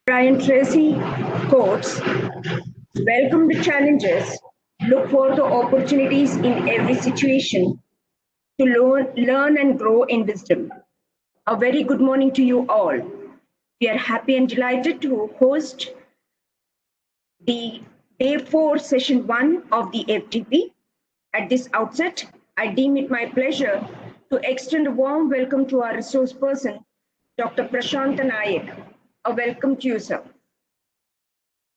Brian Tracy quotes, welcome the challenges, look for the opportunities in every situation to learn and grow in wisdom. A very good morning to you all. We are happy and delighted to host the day 4, session 1 of the FTP. At this outset, I deem it my pleasure to extend a warm welcome to our resource person, Dr. Prashanta Nayak. A welcome to you, sir.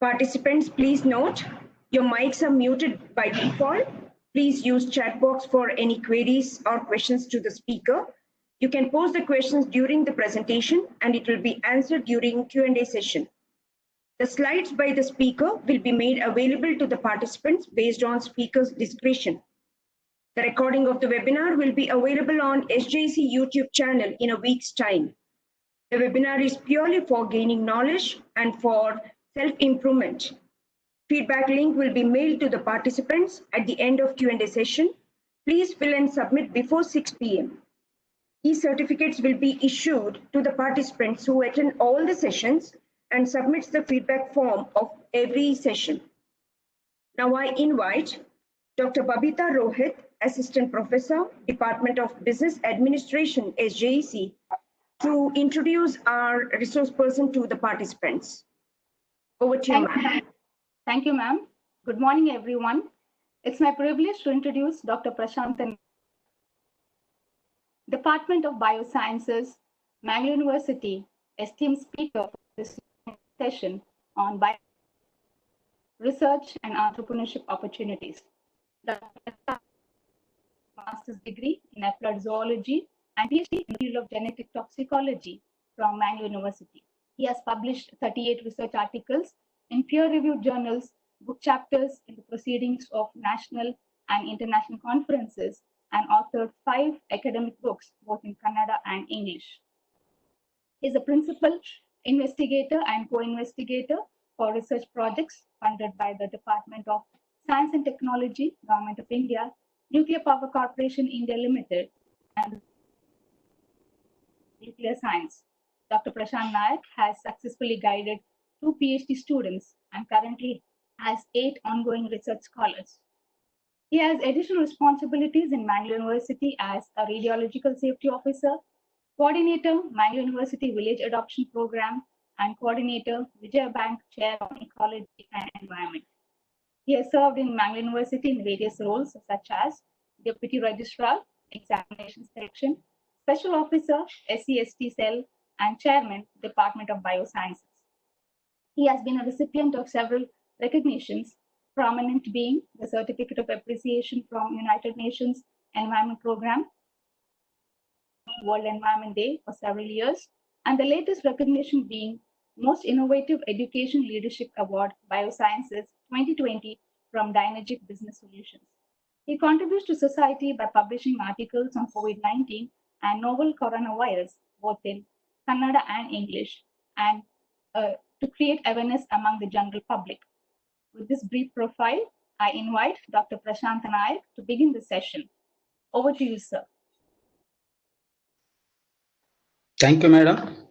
Participants, please note your mics are muted by default. Please use chat box for any queries or questions to the speaker. You can pose the questions during the presentation and it will be answered during Q&A session. The slides by the speaker will be made available to the participants based on speaker's discretion. The recording of the webinar will be available on SJC YouTube channel in a week's time. The webinar is purely for gaining knowledge and for self-improvement. Feedback link will be mailed to the participants at the end of Q&A session. Please fill and submit before 6 p.m. E-certificates will be issued to the participants who attend all the sessions and submits the feedback form of every session. Now I invite Dr. Babita Rohit, Assistant Professor, Department of Business Administration, SJEC, to introduce our resource person to the participants. Over to you, ma'am. Thank you, ma'am. Good morning, everyone. It's my privilege to introduce Dr. Prashanta, Department of Biosciences, Mangalore University, esteemed speaker for this session on research and entrepreneurship opportunities. Dr. Master's degree in applied zoology and PhD in the field of genetic toxicology from Mangalore University. He has published 38 research articles in peer-reviewed journals, book chapters in the proceedings of national and international conferences, and authored 5 academic books, both in Kannada and English. He is a principal investigator and co-investigator for research projects funded by the Department of Science and Technology, Government of India, Nuclear Power Corporation India Limited, and Nuclear Science. Dr. Prashant Nayak has successfully guided 2 PhD students and currently has 8 ongoing research scholars. He has additional responsibilities in Mangalore University as a radiological safety officer, coordinator, Mangalore University Village Adoption Program, and coordinator, Vijaya Bank Chair on Ecology and Environment. He has served in Mangalore University in various roles such as Deputy Registrar, Examination Section, Special Officer, SC/ST Cell, and Chairman, Department of Biosciences. He has been a recipient of several recognitions, prominent being the Certificate of Appreciation from United Nations Environment Program, World Environment Day for several years, and the latest recognition being Most Innovative Education Leadership Award Biosciences 2020 from Dynegic Business Solutions. He contributes to society by publishing articles on COVID-19 and novel coronavirus, both in Kannada and English, and to create awareness among the general public. With this brief profile, I invite Dr. Prashanta Nayak to begin the session. Over to you, sir. Thank you, madam.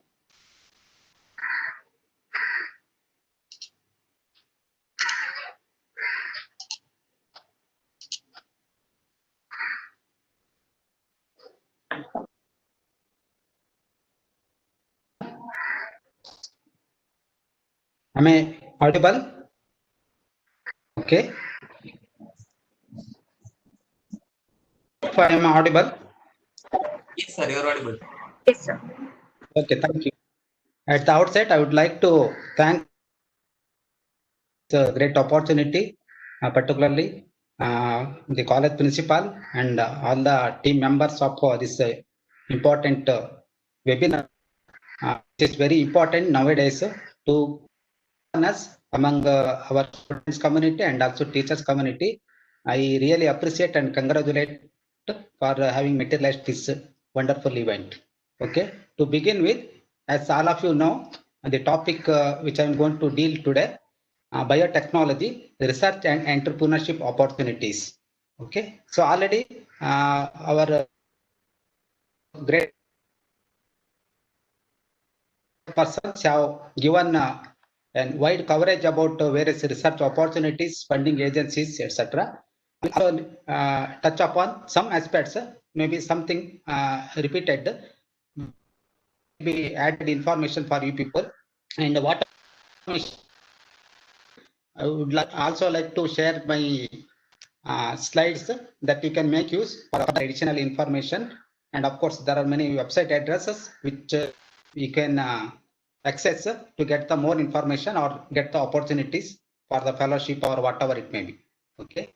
Am I audible? Okay. If I am audible? Yes, sir, you are audible. Yes, sir. Okay, thank you. At the outset, I would like to thank the great opportunity, particularly the college principal and all the team members of this important webinar. It is very important nowadays to us among our students community and also teachers community. I really appreciate and congratulate for having materialized this wonderful event. Okay, to begin with, as all of you know, the topic which I am going to deal today, biotechnology, research and entrepreneurship opportunities. Okay, so already our great persons have given a wide coverage about various research opportunities, funding agencies, etc. Also touch upon some aspects, maybe something repeated, maybe added information for you people. And what I would also like to share my slides that you can make use for additional information. And of course, there are many website addresses which you can access to get the more information or get the opportunities for the fellowship or whatever it may be. Okay.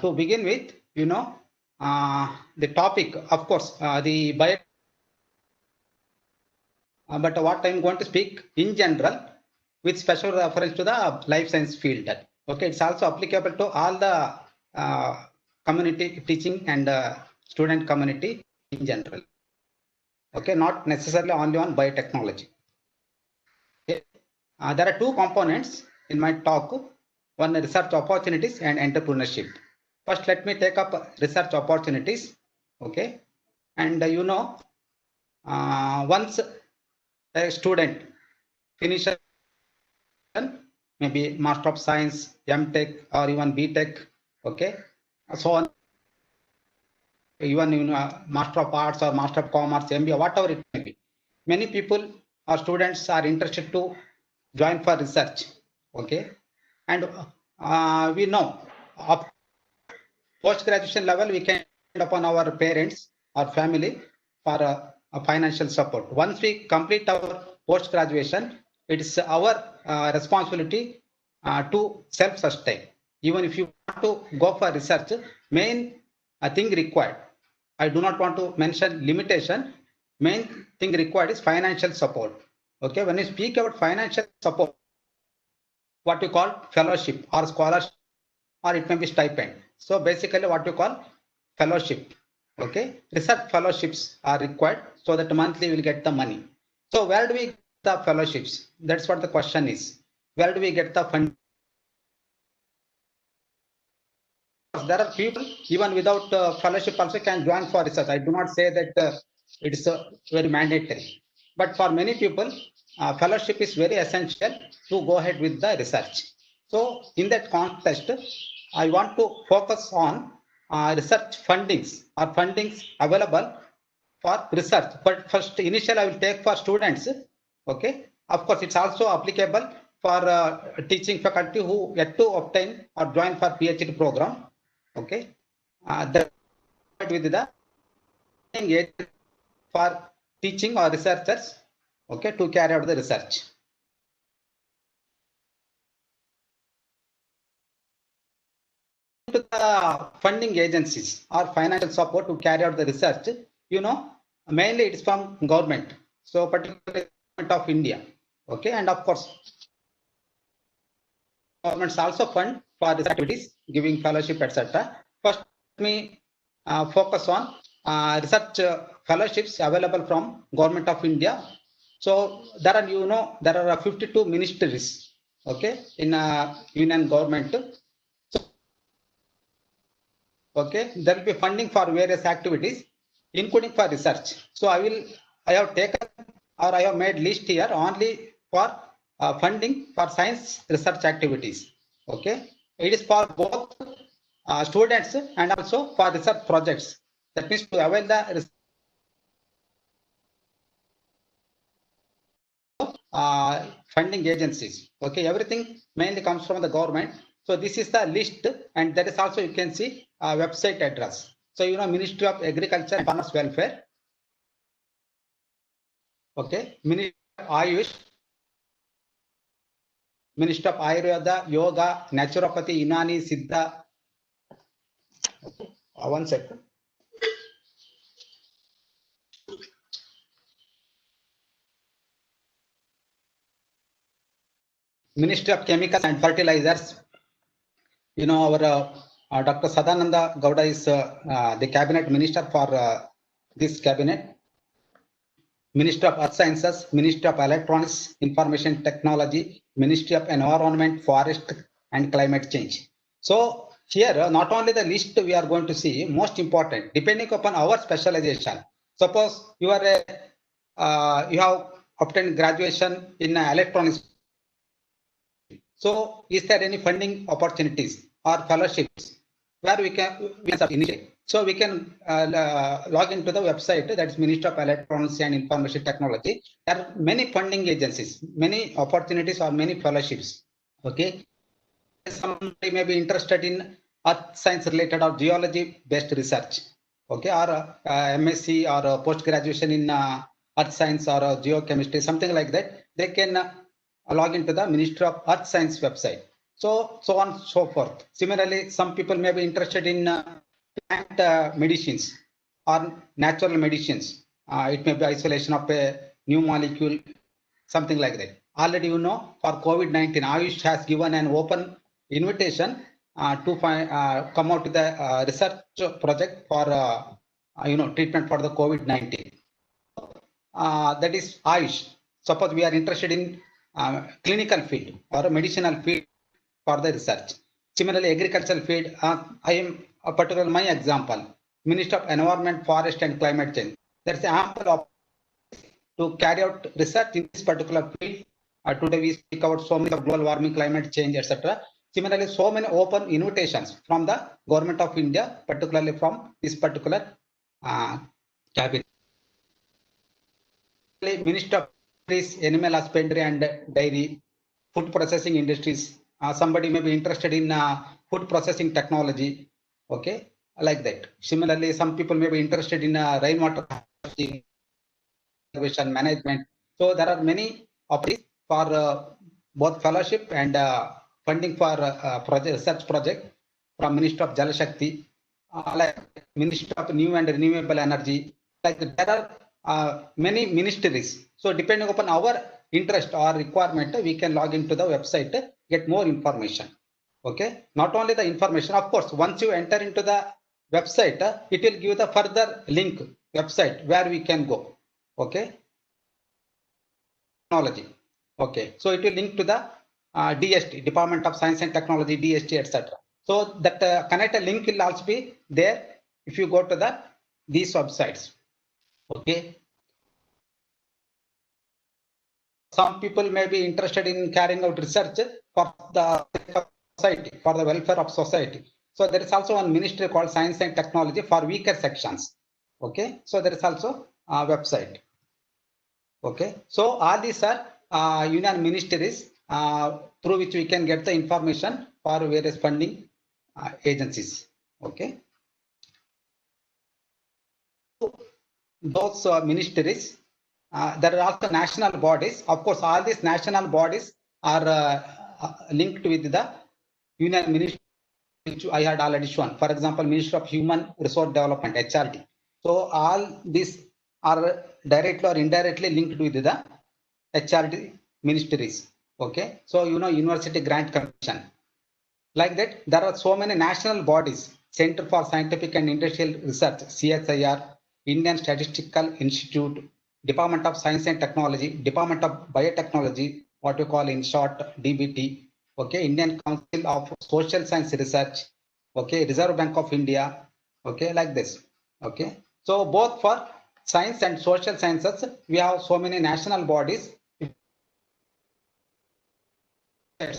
To begin with, the topic, of course, the bio. But what I'm going to speak in general with special reference to the life science field. Okay, it's also applicable to all the community teaching and student community in general. Okay, not necessarily only on biotechnology. Okay. There are two components in my talk. One, research opportunities and entrepreneurship. First, let me take up research opportunities. Okay, and once a student finishes maybe Master of Science, M.Tech, or even B.Tech, okay, so on, even Master of Arts or Master of Commerce, MBA, whatever it may be. Many people or students are interested to join for research, okay, and we know of post-graduation level we can depend upon our parents or family for a financial support. Once we complete our post-graduation, it's our responsibility to self-sustain. Even if you want to go for research, main thing required, I do not want to mention limitation, main thing required is financial support. Okay, when you speak about financial support, what you call fellowship or scholarship, or it may be stipend. So basically what you call fellowship. Okay, research fellowships are required so that monthly will get the money. So where do we get the fellowships? That's what the question is. Where do we get the fund? There are people even without fellowship also can join for research. I do not say that it's very mandatory, but for many people, fellowship is very essential to go ahead with the research. So in that context, I want to focus on research fundings or fundings available for research. But first, initially, I will take for students. Okay, of course, it's also applicable for teaching faculty who yet to obtain or join for PhD program. Okay, that with the for teaching or researchers. Okay, to carry out the research. To the funding agencies or financial support to carry out the research, mainly it is from government. So particularly government of India. Okay, and of course, governments also fund for research activities, giving fellowship, etc. First, let me focus on research fellowships available from government of India. So there are, there are 52 ministries. Okay, in union government. Okay, there will be funding for various activities, including for research. So I have taken or I have made list here only for funding for science research activities. Okay, it is for both students and also for research projects. That means to avail the funding agencies. Okay, everything mainly comes from the government. So this is the list, and that is also you can see website address. So Ministry of Agriculture and Farmers Welfare. Okay, Ministry of Ayush, Ministry of Ayurveda, Yoga, Naturopathy, Unani, Siddha. Okay. 1 second. Ministry of Chemicals and Fertilizers. Our Dr. Sadananda Gowda is the cabinet minister for this cabinet. Ministry of Earth Sciences, Ministry of Electronics, Information Technology, Ministry of Environment, Forest and Climate Change. So here, not only the list we are going to see, most important, depending upon our specialization. Suppose you are you have obtained graduation in electronics. So is there any funding opportunities or fellowships where we can initiate? So we can log into the website, that is Ministry of Electronics and Information Technology. There are many funding agencies, many opportunities or many fellowships. Okay. Somebody may be interested in earth science related or geology based research. Okay. Or MSc or post graduation in earth science or geochemistry, something like that. They can log into the Ministry of Earth Science website. So on and so forth. Similarly, some people may be interested in plant medicines or natural medicines. It may be isolation of a new molecule, something like that. Already you know, for COVID-19, Ayush has given an open invitation to come out with the research project for treatment for the COVID-19. That is Ayush. Suppose we are interested in clinical field or medicinal field for the research. Similarly, agricultural field, I am a particular my example, Minister of Environment, Forest and Climate Change. There is ample opportunity to carry out research in this particular field. Today we speak about so many of global warming, climate change, etc. Similarly, so many open invitations from the Government of India, particularly from this particular cabinet. Minister of Fisheries, Animal Husbandry and Dairy, Food Processing Industries. Somebody may be interested in food processing technology. Okay, like that. Similarly, some people may be interested in rainwater conservation management. So there are many opportunities for both fellowship and funding for research project from Ministry of Jal Shakti, like Ministry of New and Renewable Energy. Like there are many ministries. So depending upon our interest or requirement, we can log into the website, get more information. Okay, not only the information, of course, once you enter into the website, it will give the further link website where we can go. Okay, technology. Okay, so it will link to the DST, Department of Science and Technology, DST, etc. So that connected link will also be there if you go to these websites. Okay. Some people may be interested in carrying out research for the society, for the welfare of society. So there is also one ministry called Science and Technology for weaker sections. Okay, so there is also a website. Okay, so all these are union ministries through which we can get the information for various funding agencies. Okay, those ministries. There are also national bodies. Of course, all these national bodies are linked with the union ministry, which I had already shown. For example, Ministry of Human Resource Development, HRD. So all these are directly or indirectly linked with the HRD ministries. Okay. So University Grant Commission. Like that, there are so many national bodies: Center for Scientific and Industrial Research, CSIR, Indian Statistical Institute, Department of Science and Technology, Department of Biotechnology, what we call in short DBT. Okay, Indian Council of Social Science Research. Okay, Reserve Bank of India. Okay, like this. Okay, so both for science and social sciences, we have so many national bodies.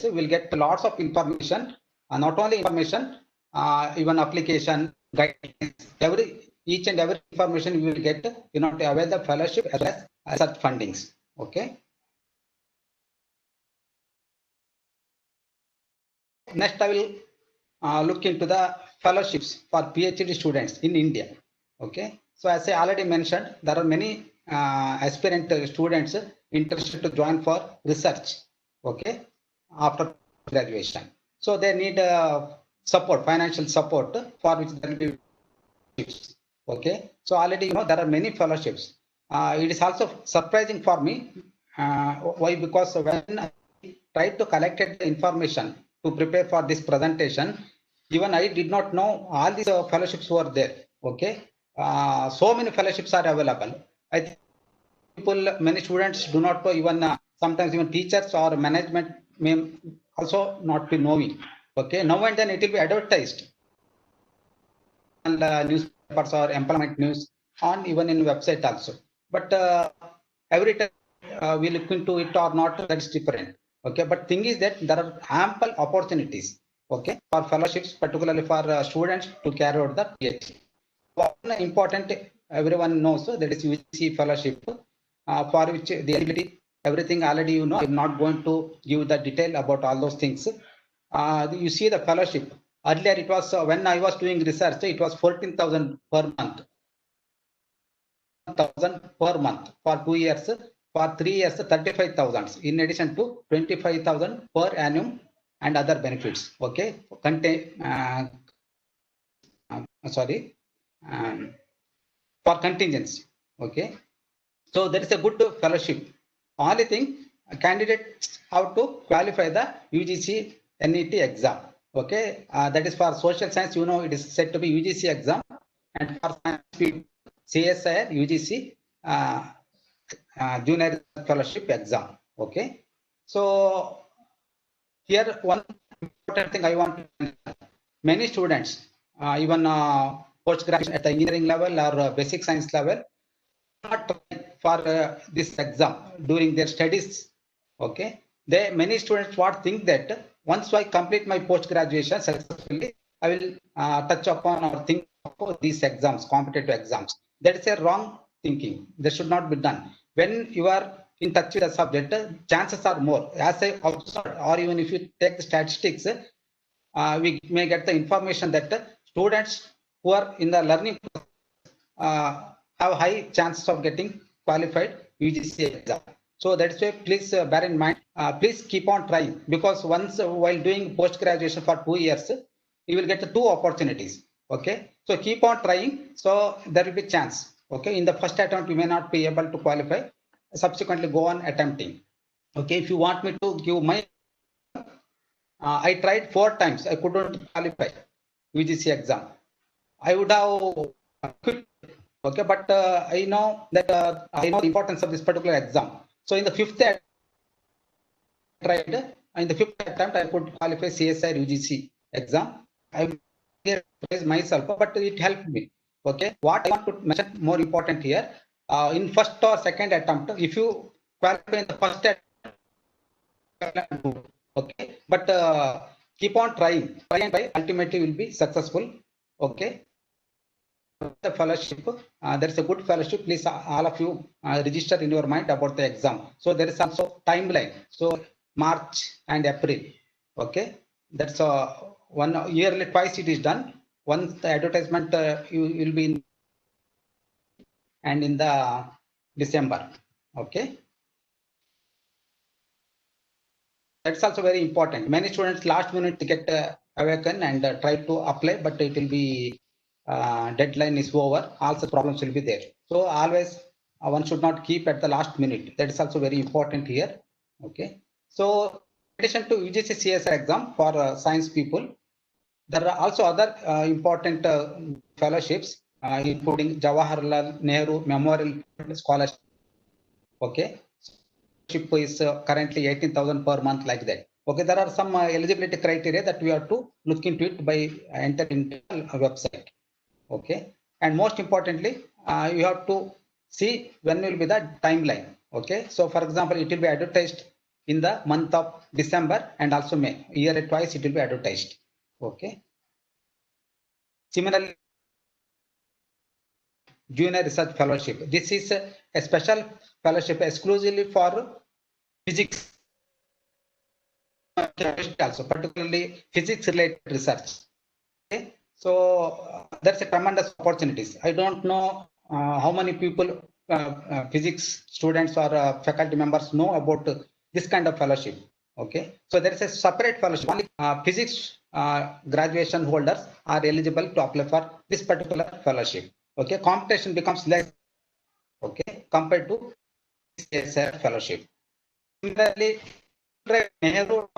We'll get lots of information, not only information, even application, guidance, each and every information we will get, to avail the fellowship as well as such fundings. Okay. Next, I will look into the fellowships for PhD students in India. Okay. So as I already mentioned, there are many aspirant students interested to join for research. Okay. After graduation. So they need support, financial support, for which there will be. Okay, so already there are many fellowships. It is also surprising for me. Why? Because when I tried to collect the information to prepare for this presentation, even I did not know all these fellowships were there. Okay, so many fellowships are available. I think many students do not know, even sometimes even teachers or management may also not be knowing. Okay, now and then it will be advertised on newspapers or employment news, on even in website also. But every time we look into it or not, that's different. Okay, but thing is that there are ample opportunities, okay, for fellowships, particularly for students to carry out the PhD. One important, everyone knows, that is UGC fellowship, for which the eligibility, everything already you know. I'm not going to give the detail about all those things. You see the fellowship. Earlier it was, when I was doing research, it was 14,000 per month. 1,000 per month for 2 years. For 3 years, 35,000. In addition to 25,000 per annum and other benefits. Okay, sorry, for contingents. Okay, so there is a good fellowship. Only thing, candidates have to qualify the UGC NET exam. Okay, that is for social science. You know, it is said to be UGC exam, and for science, CSIR UGC junior fellowship exam. Okay, so here one important thing I want to mention. Many students, even post graduation at the engineering level or basic science level, not for this exam during their studies. Okay, many students what think that once I complete my post graduation successfully, I will touch upon or think about these exams, competitive exams. That is a wrong thinking. That should not be done. When you are in touch with the subject, chances are more. As I observed, or even if you take the statistics, we may get the information that students who are in the learning have high chances of getting qualified UGC exam. So that's why please bear in mind, please keep on trying, because once while doing post graduation for 2 years, you will get the 2 opportunities. Okay, so keep on trying, so there will be chance. Okay, in the first attempt you may not be able to qualify, subsequently go on attempting. Okay, if you want me to give my, I tried 4 times, I couldn't qualify UGC exam. I would have quit. Okay, but I know that I know the importance of this particular exam. So in the 5th attempt, in the 5th attempt, I could qualify CSIR UGC exam. I praise myself, but it helped me. Okay, what I want to mention more important here, in first or second attempt, if you qualify in the first attempt, okay, but keep on trying, ultimately will be successful. Okay. The fellowship, there is a good fellowship. Please, all of you register in your mind about the exam. So there is also timeline. So March and April. Okay, that's one yearly, twice it is done. Once the advertisement you will be in, and in the December. Okay, that's also very important. Many students last minute get awakened and try to apply, but it will be deadline is over, also problems will be there. So always one should not keep at the last minute. That is also very important here. Okay, so in addition to UGC CSIR exam for science people, there are also other important fellowships, including Jawaharlal Nehru Memorial Scholarship. Okay, scholarship is currently 18,000 per month, like that. Okay, there are some eligibility criteria that we have to look into it by entering into a website. Okay, and most importantly, you have to see when will be the timeline. Okay, so for example, it will be advertised in the month of December and also May. Yearly twice it will be advertised. Okay, similarly, junior research fellowship, this is a special fellowship exclusively for physics, also particularly physics related research. Okay, so that's a tremendous opportunities. I don't know how many people, physics students or faculty members know about this kind of fellowship. Okay, so there is a separate fellowship. Only physics graduation holders are eligible to apply for this particular fellowship. Okay, competition becomes less. Okay, compared to CSIR fellowship. Similarly, Nehru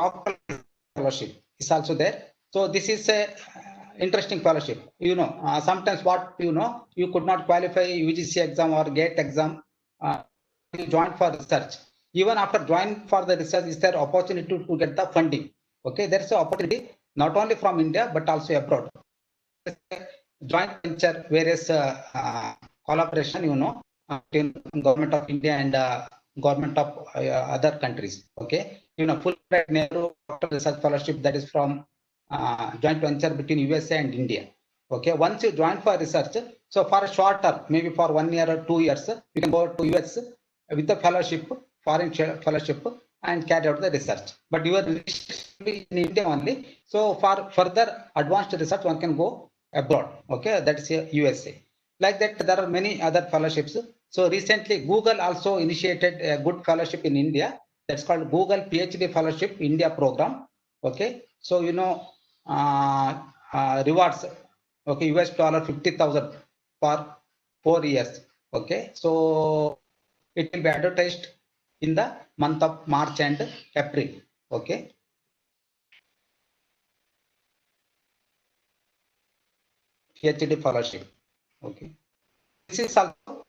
fellowship is also there. So this is a interesting fellowship. You know, sometimes what you could not qualify UGC exam or GATE exam. You join for research. Even after joining for the research, is there opportunity to get the funding? Okay, there is an opportunity not only from India but also abroad. Joint venture, various collaboration, between government of India and government of other countries. Okay, Fulbright Nehru Research Fellowship, that is from joint venture between USA and India. Okay, once you join for research, so for a short term, maybe for 1 year or 2 years, you can go to US with the fellowship, foreign fellowship, and carry out the research. But you are in India only. So for further advanced research, one can go abroad. Okay, that's USA. Like that, there are many other fellowships. So recently, Google also initiated a good fellowship in India. That's called Google PhD Fellowship India Program. Okay, so rewards. Okay, US $50,000 for 4 years. Okay, so it will be advertised in the month of March and April. Okay. PhD fellowship. Okay. This is also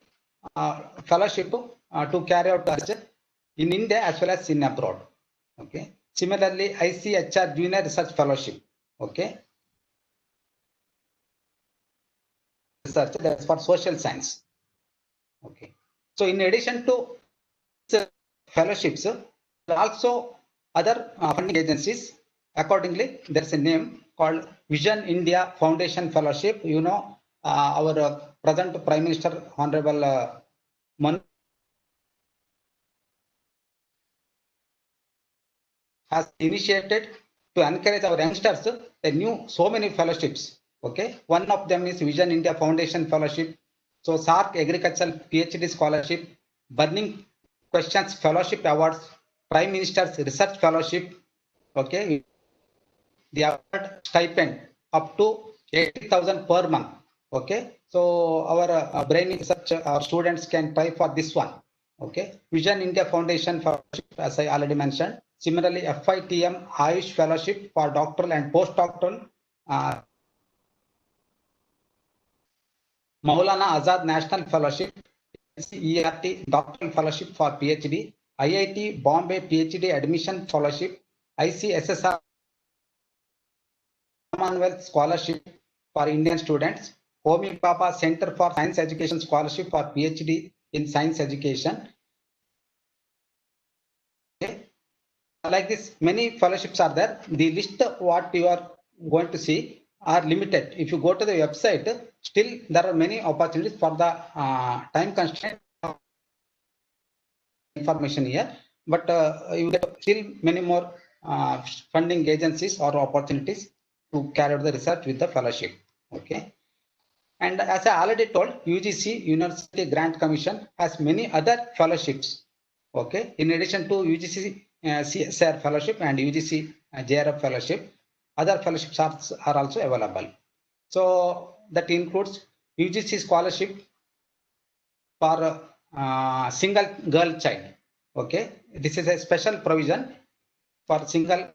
fellowship to carry out research in India as well as in abroad. Okay. Similarly, ICHR Junior Research Fellowship. Okay. Research, that's for social science. Okay. So in addition to fellowships, there are also other funding agencies. Accordingly, there's a name called Vision India Foundation Fellowship. Our present Prime Minister, Honorable Manmohan has initiated to encourage our youngsters. So many fellowships. Okay, one of them is Vision India Foundation Fellowship. So SARC Agricultural PhD Scholarship, Burning Questions Fellowship Awards, Prime Minister's Research Fellowship. Okay, the award stipend up to 80,000 per month. Okay, so our brain research, our students can try for this one. Okay, Vision India Foundation Fellowship, as I already mentioned. Similarly, FITM Ayush Fellowship for doctoral and postdoctoral. Maulana Azad National Fellowship, ERT Doctoral Fellowship for PhD, IIT Bombay PhD Admission Fellowship, ICSSR Commonwealth Scholarship for Indian students, Homi Bhabha Center for Science Education Scholarship for PhD in Science Education. Okay. Like this, many fellowships are there. The list what you are going to see are limited. If you go to the website, still there are many opportunities for the time constraint information here, but you get still many more funding agencies or opportunities to carry out the research with the fellowship. Okay, and as I already told, UGC University Grant Commission has many other fellowships. Okay, in addition to UGC CSR Fellowship and UGC JRF Fellowship, other fellowships are also available. So that includes UGC scholarship for single girl child. Okay, this is a special provision for single.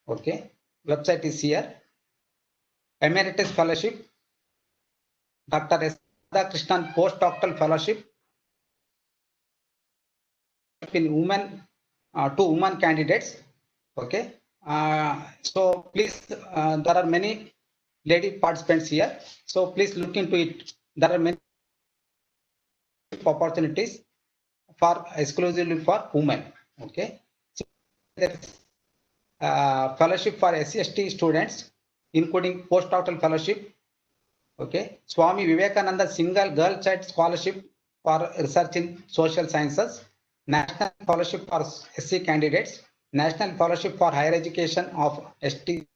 Okay, website is here. Emeritus Fellowship, Dr. S. Krishnan Postdoctoral Fellowship in women to women candidates. Okay, so please, there are many lady participants here, so please look into it. There are many opportunities for exclusively for women. Okay, so there is fellowship for SC/ST students, including postdoctoral fellowship. Okay, Swami Vivekananda Single Girl Child Scholarship for research in social sciences, National Fellowship for SC candidates, National Fellowship for Higher Education of ST.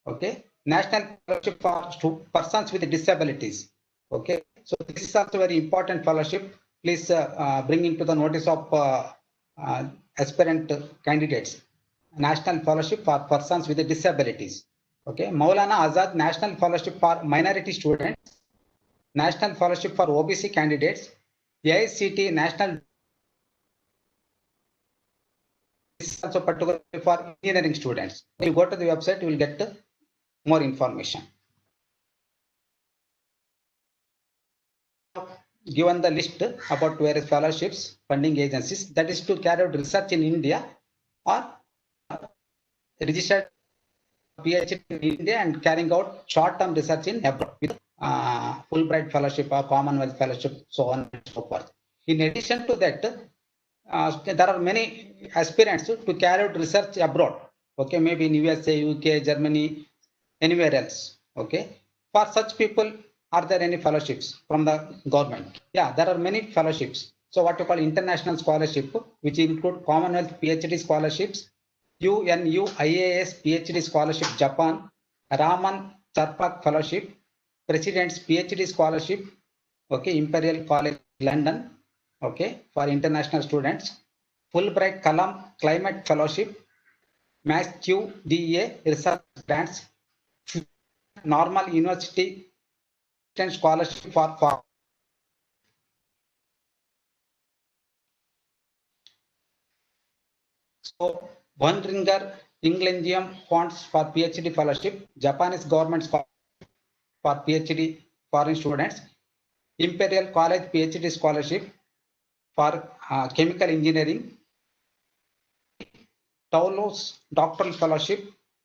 Okay, National Fellowship for persons with disabilities. Okay, so this is also very important fellowship. Please bring into the notice of aspirant candidates. National Fellowship for persons with disabilities. Okay, Maulana Azad National Fellowship for minority students, National Fellowship for OBC candidates, AICT National. This is also particularly for engineering students. If you go to the website, you will get more information. Given the list about various fellowships, funding agencies, that is to carry out research in India or registered PhD in India and carrying out short-term research in abroad with Fulbright Fellowship or Commonwealth Fellowship, so on and so forth. In addition to that, there are many aspirants to carry out research abroad. Okay, maybe in USA, UK, Germany, anywhere else. Okay, for such people, are there any fellowships from the government? Yeah, there are many fellowships. So what you call international scholarship, which include Commonwealth PhD scholarships, UNU IAS PhD scholarship Japan, Raman Charpak fellowship, President's PhD scholarship, okay, Imperial College London, okay, for international students, Fulbright Kalam Climate Fellowship, MassQ DEA research grants, normal university scholarship for so one ringer Englandium funds for PhD fellowship, Japanese government for PhD foreign students, Imperial College PhD scholarship for chemical engineering, Toulouse doctoral fellowship,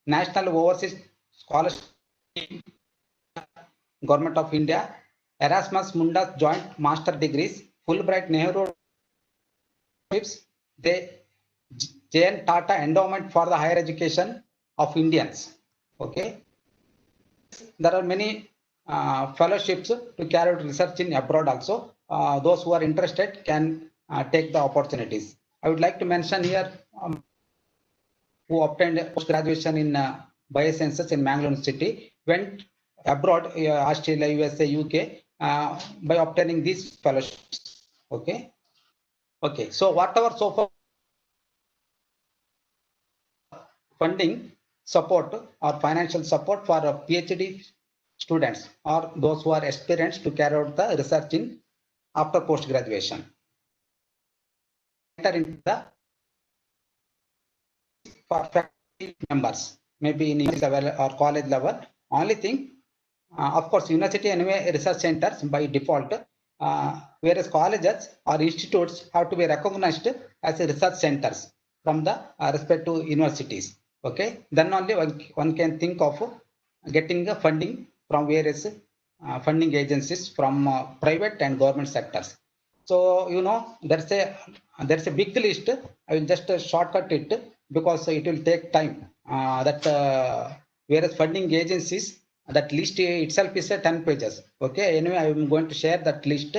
National Overseas Scholarship, Government of India, Erasmus Mundus joint master degrees, Fulbright Nehru, they J.N. Tata Endowment for the Higher Education of Indians. Okay, there are many fellowships to carry out research in abroad also. Those who are interested can take the opportunities. I would like to mention here who obtained post graduation in biosciences in Mangalore University, went abroad, Australia, USA, UK, by obtaining these fellowships. Okay. Okay. So whatever so far funding support or financial support for PhD students or those who are aspirants to carry out the research in after post graduation. Enter into the for faculty members, maybe in university level or college level. Only thing, of course, university anyway research centers by default, whereas colleges or institutes have to be recognized as research centers from the respective universities. Okay, then only one can think of getting the funding from various funding agencies from private and government sectors. So you know there's a big list. I will just shortcut it because it will take time. Various funding agencies, that list itself is 10 pages. Okay, anyway, I am going to share that list.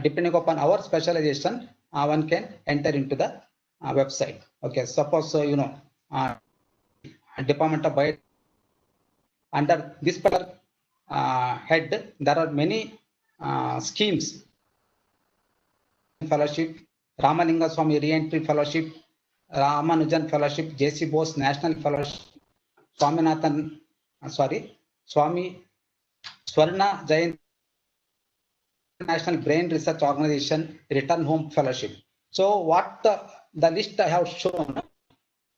Depending upon our specialization, one can enter into the website. Okay, suppose you know Department of Bio, under this particular head, there are many schemes. Fellowship, Ramalinga Swami Re-entry Fellowship, Ramanujan Fellowship, J.C. Bose National Fellowship, Swaminathan, Swami Swarna Jayanti National Brain Research Organization Return Home Fellowship. So what the list I have shown,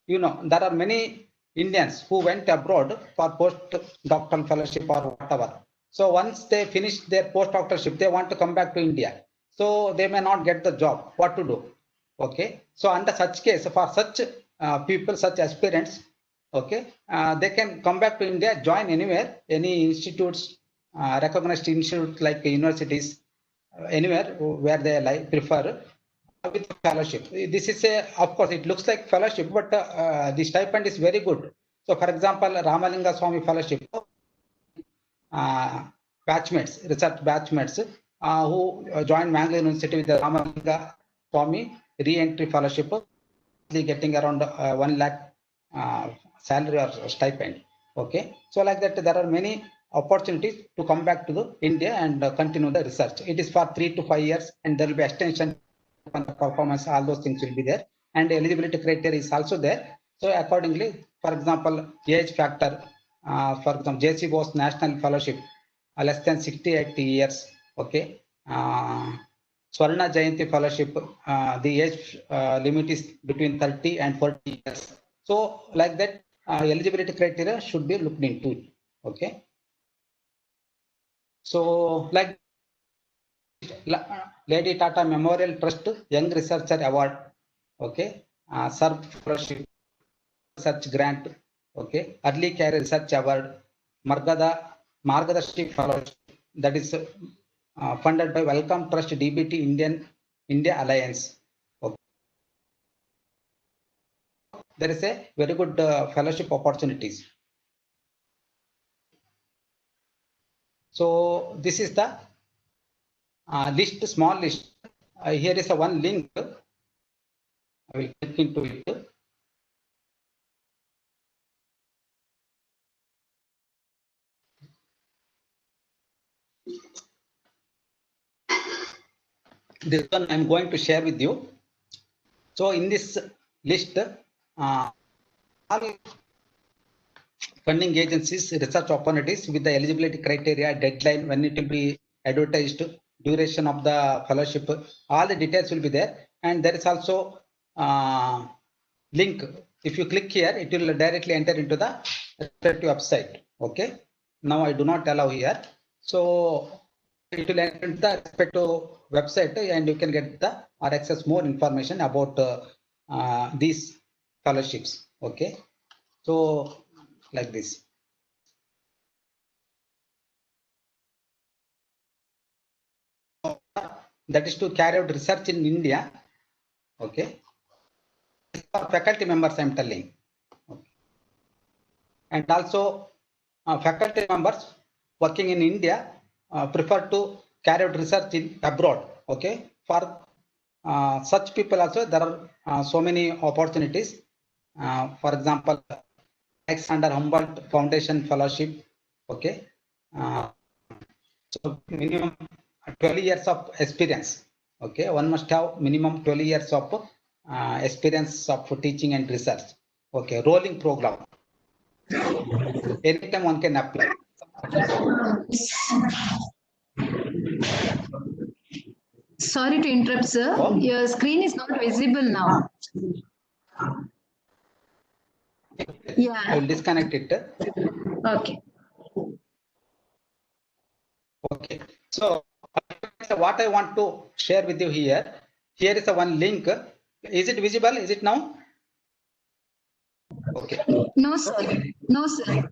you know, there are many Indians who went abroad for postdoctoral fellowship or whatever. So once they finish their postdoctorship, they want to come back to India. So they may not get the job. What to do? Okay. So under such case, for such people, such aspirants, okay, they can come back to India, join anywhere, any institutes, recognized institutes like universities, anywhere where they prefer, with fellowship. This is of course, it looks like fellowship, but the stipend is very good. So, for example, Ramalinga Swami Fellowship, batchmates, research batchmates who joined Mangalore University with the Ramalinga Swami Re-entry Fellowship, getting around 1 lakh salary or stipend. Okay, so like that, there are many opportunities to come back to the India and continue the research. It is for 3 to 5 years, and there will be extension on the performance. All those things will be there, and the eligibility criteria is also there. So accordingly, for example, age factor, for example, J.C. Bose National Fellowship, less than 68 years. Okay, Swarna Jayanti Fellowship, the age limit is between 30 and 40 years. So like that, eligibility criteria should be looked into. Okay. So like Lady Tata Memorial Trust Young Researcher Award. Okay. SERP Fellowship Research Grant. Okay. Early Career Research Award. Margadashi Fellowship, that is funded by Wellcome Trust DBT Indian India Alliance. Okay. There is a very good fellowship opportunities. So this is the list, small list. Here is a one link. I will click into it. This one I'm going to share with you. So in this list, all funding agencies, research opportunities with the eligibility criteria, deadline, when it will be advertised, duration of the fellowship, all the details will be there. And there is also link. If you click here, it will directly enter into the respective website. Okay. Now I do not allow here. So it will enter into the respective website and you can get the or access more information about these fellowships. Okay. So like this. That is to carry out research in India. Okay. For faculty members, I'm telling. Okay. And also faculty members working in India prefer to carry out research in abroad. Okay. For such people also, there are so many opportunities. For example, Alexander Humboldt Foundation Fellowship. Okay. So minimum 12 years of experience. Okay, one must have minimum 12 years of experience of teaching and research. Okay, rolling program. Anytime one can apply. Sorry to interrupt, sir. Oh. Your screen is not visible now. I Yeah. will disconnect it. Okay. Okay, so what I want to share with you here, here is a one link. Is it visible? Is it now? Okay. No, sir. No, sir.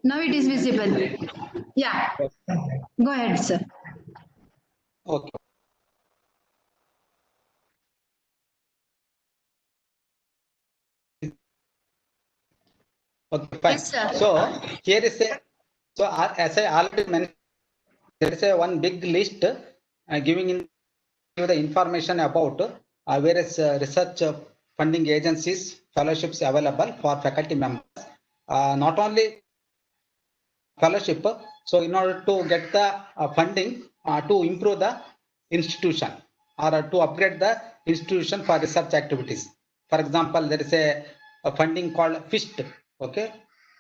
Now it is visible. Yeah. Go ahead, sir. Okay. Okay, fine. Yes, sir. So here is a, so as I already mentioned, there is a one big list giving in you the information about various research funding agencies, fellowships available for faculty members. Not only fellowship, so in order to get the funding to improve the institution or to upgrade the institution for research activities. For example, there is a funding called FIST, okay,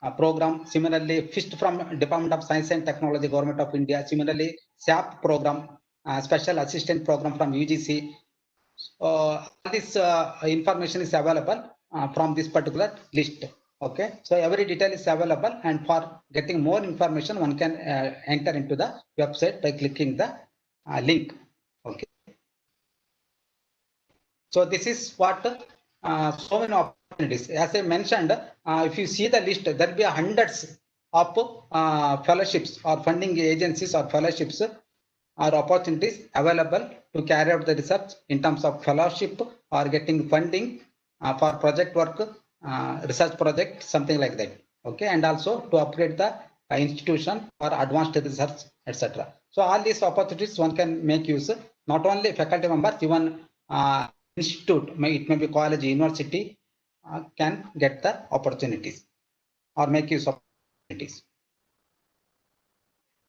a program. Similarly, FIST from Department of Science and Technology, Government of India. Similarly, SAP program, Special Assistant Program from UGC. All this information is available from this particular list. Okay, so every detail is available, and for getting more information, one can enter into the website by clicking the link. Okay, so this is what so many opportunities. As I mentioned, if you see the list, there will be hundreds of fellowships or funding agencies or fellowships or opportunities available to carry out the research in terms of fellowship or getting funding for project work, research project, something like that. Okay, and also to upgrade the institution for advanced research, etc. So all these opportunities one can make use. Not only faculty members, even institute, it may be college, university, can get the opportunities or make use of opportunities.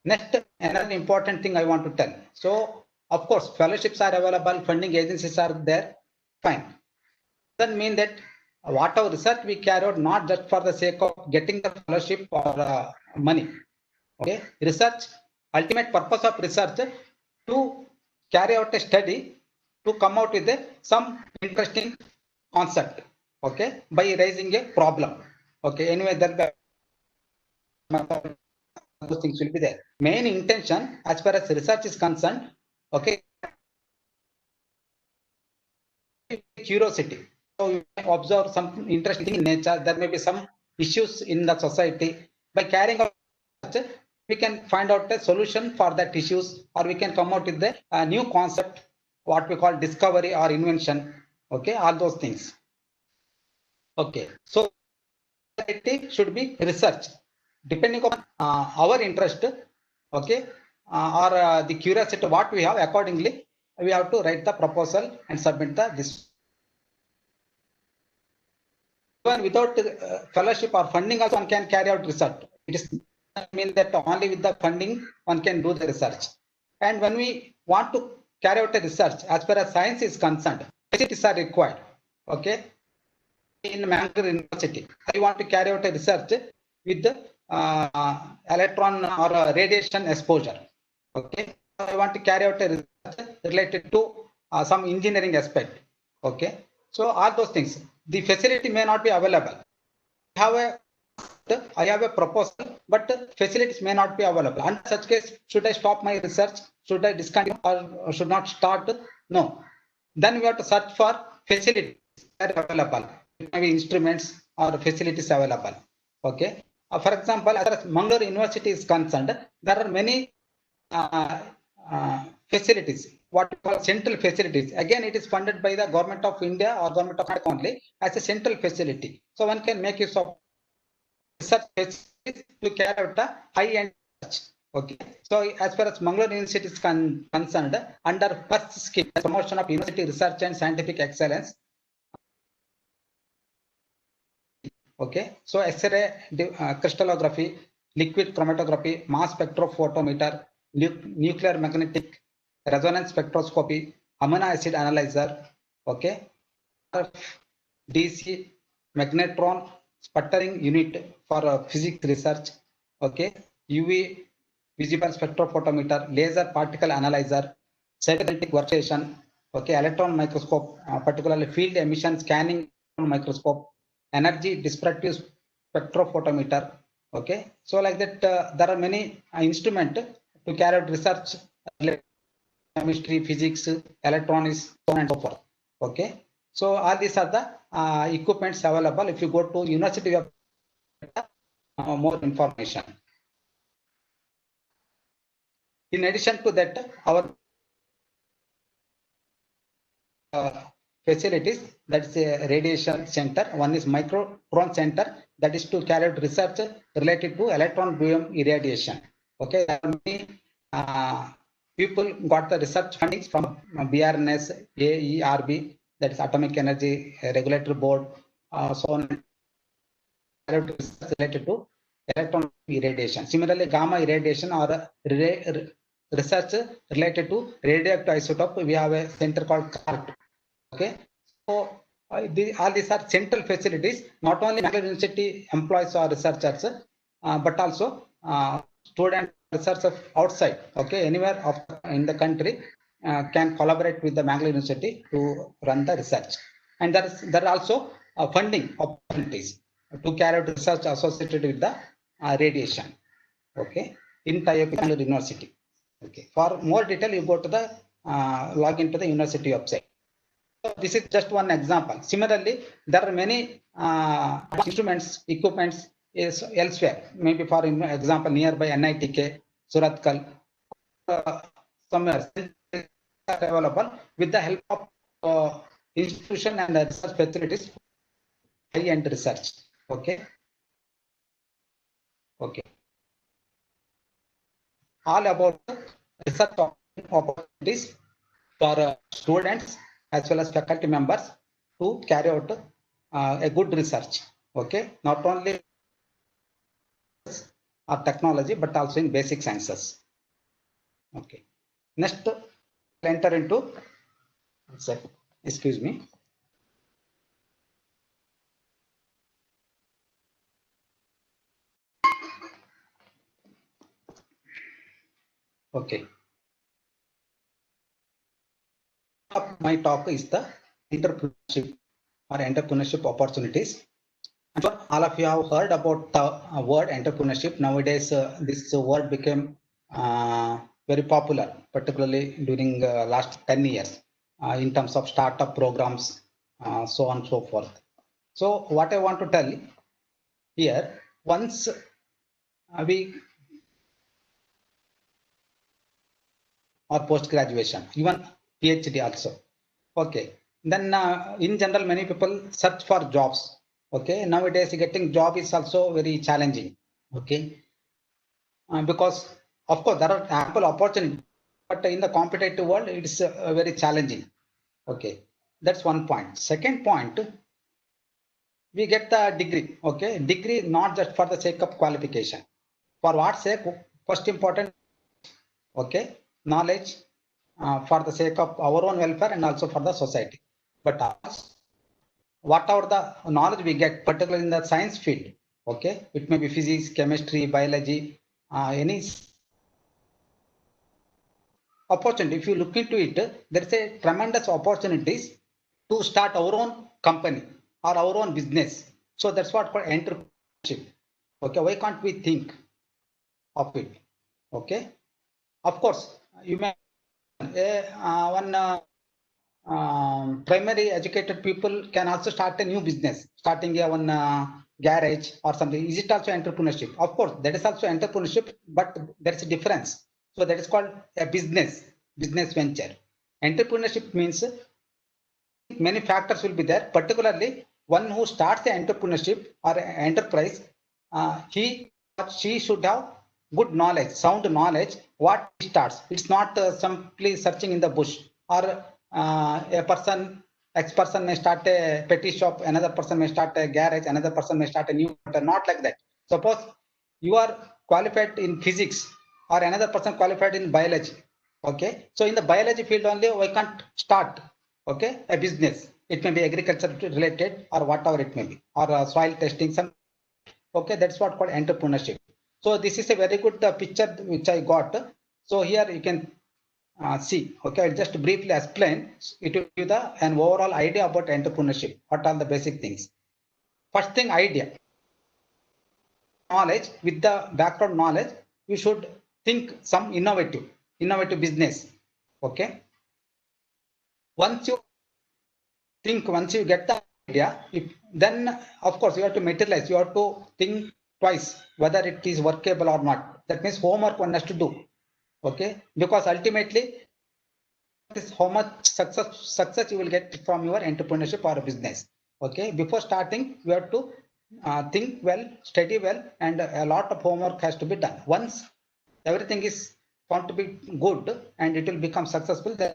Next, another important thing I want to tell. So, of course, fellowships are available, funding agencies are there. Fine. Doesn't mean that whatever research we carry out, not just for the sake of getting the fellowship or money. Okay. Research, ultimate purpose of research to carry out a study to come out with some interesting concept. Okay. By raising a problem. Okay. Anyway, those things will be there. Main intention as far as research is concerned, okay, curiosity. So you observe some interesting thing in nature. There may be some issues in the society. By carrying out we can find out a solution for that issues, or we can come out with a new concept, what we call discovery or invention. Okay, all those things. Okay, so it should be research depending on our interest. Okay, or the curiosity what we have, accordingly we have to write the proposal and submit this. Even without fellowship or funding also one can carry out research. It is mean that only with the funding one can do the research. And when we want to carry out a research, as far as science is concerned, facilities are required. Okay, in Mangalore University, I want to carry out a research with the electron or radiation exposure. Okay, I want to carry out a research related to some engineering aspect. Okay, so all those things, the facility may not be available. I have a proposal, but facilities may not be available. Under such case, should I stop my research? Should I discontinue or should not start? No. Then we have to search for facilities that are available. Maybe instruments or facilities available. Okay. For example, as Mangalore University is concerned, there are many facilities, what we call central facilities. Again, it is funded by the Government of India or Government of India only as a central facility. So one can make use of research facilities to carry out the high-end research. Okay. So as far as Mangalore University is concerned, under first scheme, promotion of university research and scientific excellence. Okay. So X-ray crystallography, liquid chromatography, mass spectrophotometer, nuclear magnetic resonance spectroscopy, amino acid analyzer. Okay. DC magnetron sputtering unit for physics research. Okay. UV visible spectrophotometer, laser particle analyzer, cytogenetic workstation. Okay. Electron microscope, particularly field emission scanning microscope, energy dispersive spectrophotometer. Okay. So like that, there are many instruments to carry out research, chemistry, physics, electronics, so on and so forth. Okay. So all these are the equipments available. If you go to university, of more information. In addition to that, our facilities, that's a radiation center. One is microtron center, that is to carry out research related to electron beam irradiation. Okay, many people got the research funding from BRNS, AERB, that is Atomic Energy Regulatory Board, so on, related to electron irradiation. Similarly, gamma irradiation or research related to radioactive isotope, we have a center called CART. Okay, so all these are central facilities. Not only Mangalore University employees or researchers, but also student researchers outside. Okay, anywhere in the country can collaborate with the Mangalore University to run the research. And there are also funding opportunities to carry out research associated with the radiation. Okay, in tie-up with Mangalore University. Okay, for more detail, you go to the log into the university website. So this is just one example. Similarly, there are many instruments, equipments is elsewhere. Maybe for example, nearby NITK, Surathkal, somewhere are available with the help of institution and research facilities, high-end research. Okay. Okay. All about research opportunities for students as well as faculty members to carry out a good research. Okay, not only technology but also in basic sciences. Okay, next enter into, excuse me. Okay. My talk is the entrepreneurship or entrepreneurship opportunities. I'm sure all of you have heard about the word entrepreneurship. Nowadays, this word became very popular, particularly during last 10 years in terms of startup programs, so on and so forth. So what I want to tell here, once we or post graduation, even PhD also. Okay. Then in general, many people search for jobs. Okay. Nowadays, getting job is also very challenging. Okay. Because of course there are ample opportunities, but in the competitive world, it's very challenging. Okay. That's one point. Second point, we get the degree. Okay. Degree not just for the sake of qualification. For what sake? First important, okay, knowledge for the sake of our own welfare and also for the society. But whatever the knowledge we get, particularly in the science field, okay, it may be physics, chemistry, biology, any opportunity. If you look into it, there is a tremendous opportunities to start our own company or our own business. So that's what called entrepreneurship. Okay, why can't we think of it? Okay, of course, you may one primary educated people can also start a new business, starting a one garage or something. Is it also entrepreneurship? Of course, that is also entrepreneurship, but there is a difference. So that is called a business venture. Entrepreneurship means many factors will be there. Particularly, one who starts the entrepreneurship or enterprise, he or she should have good knowledge, sound knowledge. What he starts, it's not simply searching in the bush, or a person, X person may start a petty shop, another person may start a garage, another person may start a new, not like that. Suppose you are qualified in physics or another person qualified in biology. Okay, so in the biology field only, we can't start, okay, a business. It may be agriculture related or whatever it may be, or soil testing, some. Okay, that's what called entrepreneurship. So this is a very good picture which I got. So here you can see. Okay, I'll just briefly explain. It will give an overall idea about entrepreneurship. What are the basic things? First thing, idea. Knowledge. With the background knowledge, you should think some innovative business. Okay. Once you get the idea, then of course you have to materialize. You have to think twice whether it is workable or not. That means homework one has to do. Okay, because ultimately, this how much success you will get from your entrepreneurship or business. Okay, before starting, you have to think well, study well, and a lot of homework has to be done. Once everything is found to be good and it will become successful, then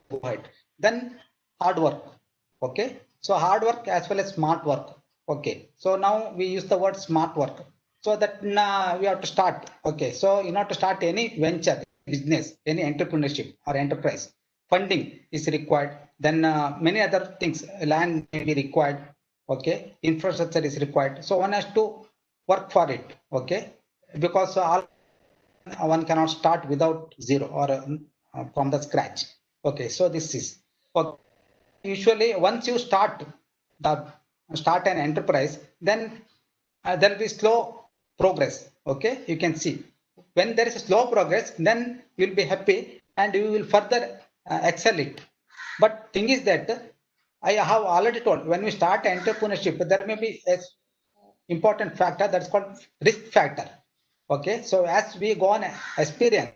go ahead. Then hard work. Okay, so hard work as well as smart work. Okay, so now we use the word smart work. So that we have to start. Okay, so in order to start any venture, business, any entrepreneurship or enterprise, funding is required. Then many other things, land may be required. Okay, infrastructure is required. So one has to work for it. Okay, because one cannot start without zero or from the scratch. Okay, so this is okay. Usually once you start an enterprise, then there will be slow progress. Okay, you can see when there is a slow progress, then you will be happy and you will further excel it. But thing is that I have already told, when we start entrepreneurship, there may be a important factor that's called risk factor. Okay, so as we go on experience,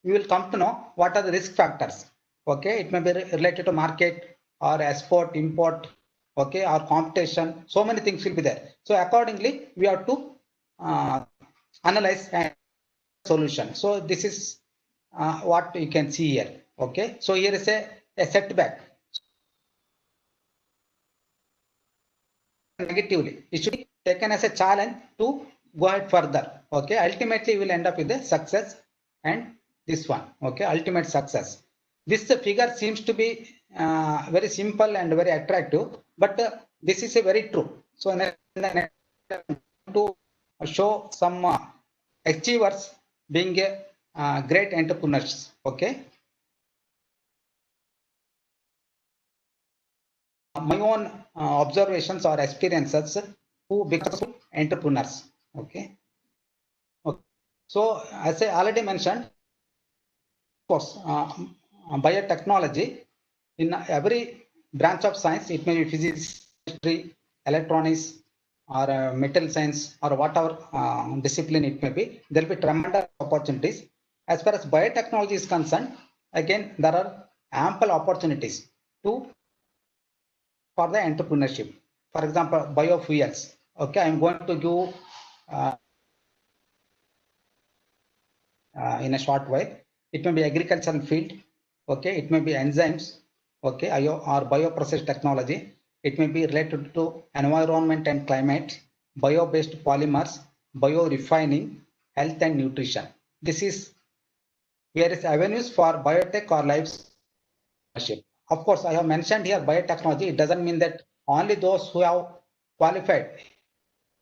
we will come to know what are the risk factors. Okay, it may be related to market or export, import, okay, or competition. So many things will be there. So accordingly, we have to analyze and solution. So this is what you can see here. Okay, so here is a setback. Negatively, it should be taken as a challenge to go ahead further. Okay, ultimately you will end up with a success, and this one. Okay, ultimate success. This figure seems to be very simple and very attractive, but this is a very true. So to show some achievers being a great entrepreneurs. Okay, my own observations or experiences who become entrepreneurs. Okay. Okay. So as I already mentioned, of course, biotechnology, in every branch of science, it may be physics, chemistry, electronics, or metal science, or whatever discipline it may be, there will be tremendous opportunities. As far as biotechnology is concerned, again, there are ample opportunities for the entrepreneurship. For example, biofuels. Okay, I'm going to give in a short while. It may be agricultural field. Okay, it may be enzymes. Okay, or bioprocess technology. It may be related to environment and climate, bio-based polymers, biorefining, health and nutrition. This is various avenues for biotech or life science. Of course, I have mentioned here biotechnology. It doesn't mean that only those who have qualified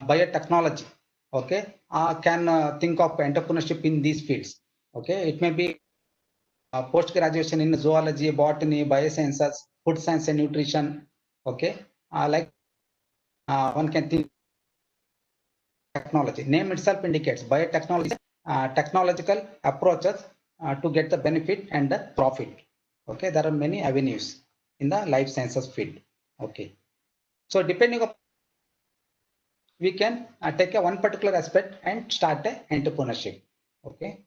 biotechnology, okay, can think of entrepreneurship in these fields. Okay, it may be post graduation in zoology, botany, biosciences, food science and nutrition. Okay, like one can think technology. Name itself indicates biotechnology, technological approaches to get the benefit and the profit. Okay, there are many avenues in the life sciences field. Okay, so depending on, we can take a one particular aspect and start a entrepreneurship. Okay.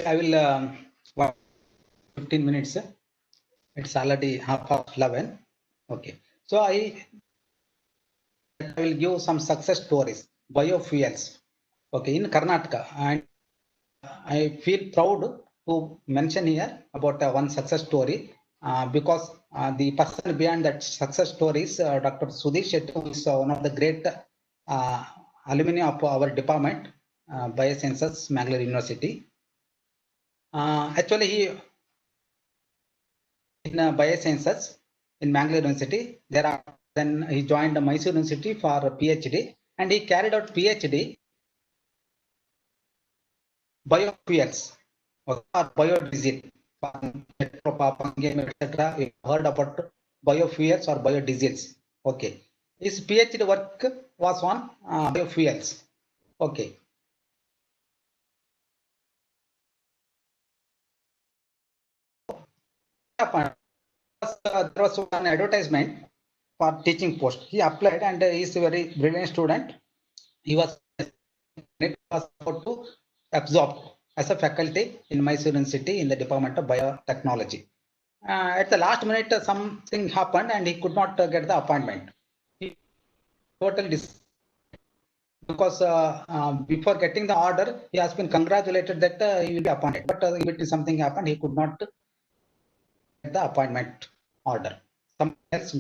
I will 15 minutes. It's already 11:30. Okay. So I will give some success stories, biofuels. Okay, in Karnataka, and I feel proud to mention here about one success story because the person behind that success story is Dr. Sudhir Shetty, who is one of the great alumni of our department, Biosciences, Mangalore University. Actually, he in Biosciences in Mangalore University. Then he joined Mysore University for a PhD, and he carried out PhD biofuels or biodiesel, etc. You heard about biofuels or biodiesels. Okay, his PhD work was on biofuels. Okay. There was one advertisement for teaching post. He applied and he is a very brilliant student. He was about to absorb as a faculty in Mysore University in the Department of Biotechnology. At the last minute, something happened and he could not get the appointment. He totally because before getting the order, he has been congratulated that he will be appointed. But if something happened, he could not get the appointment order. Something else,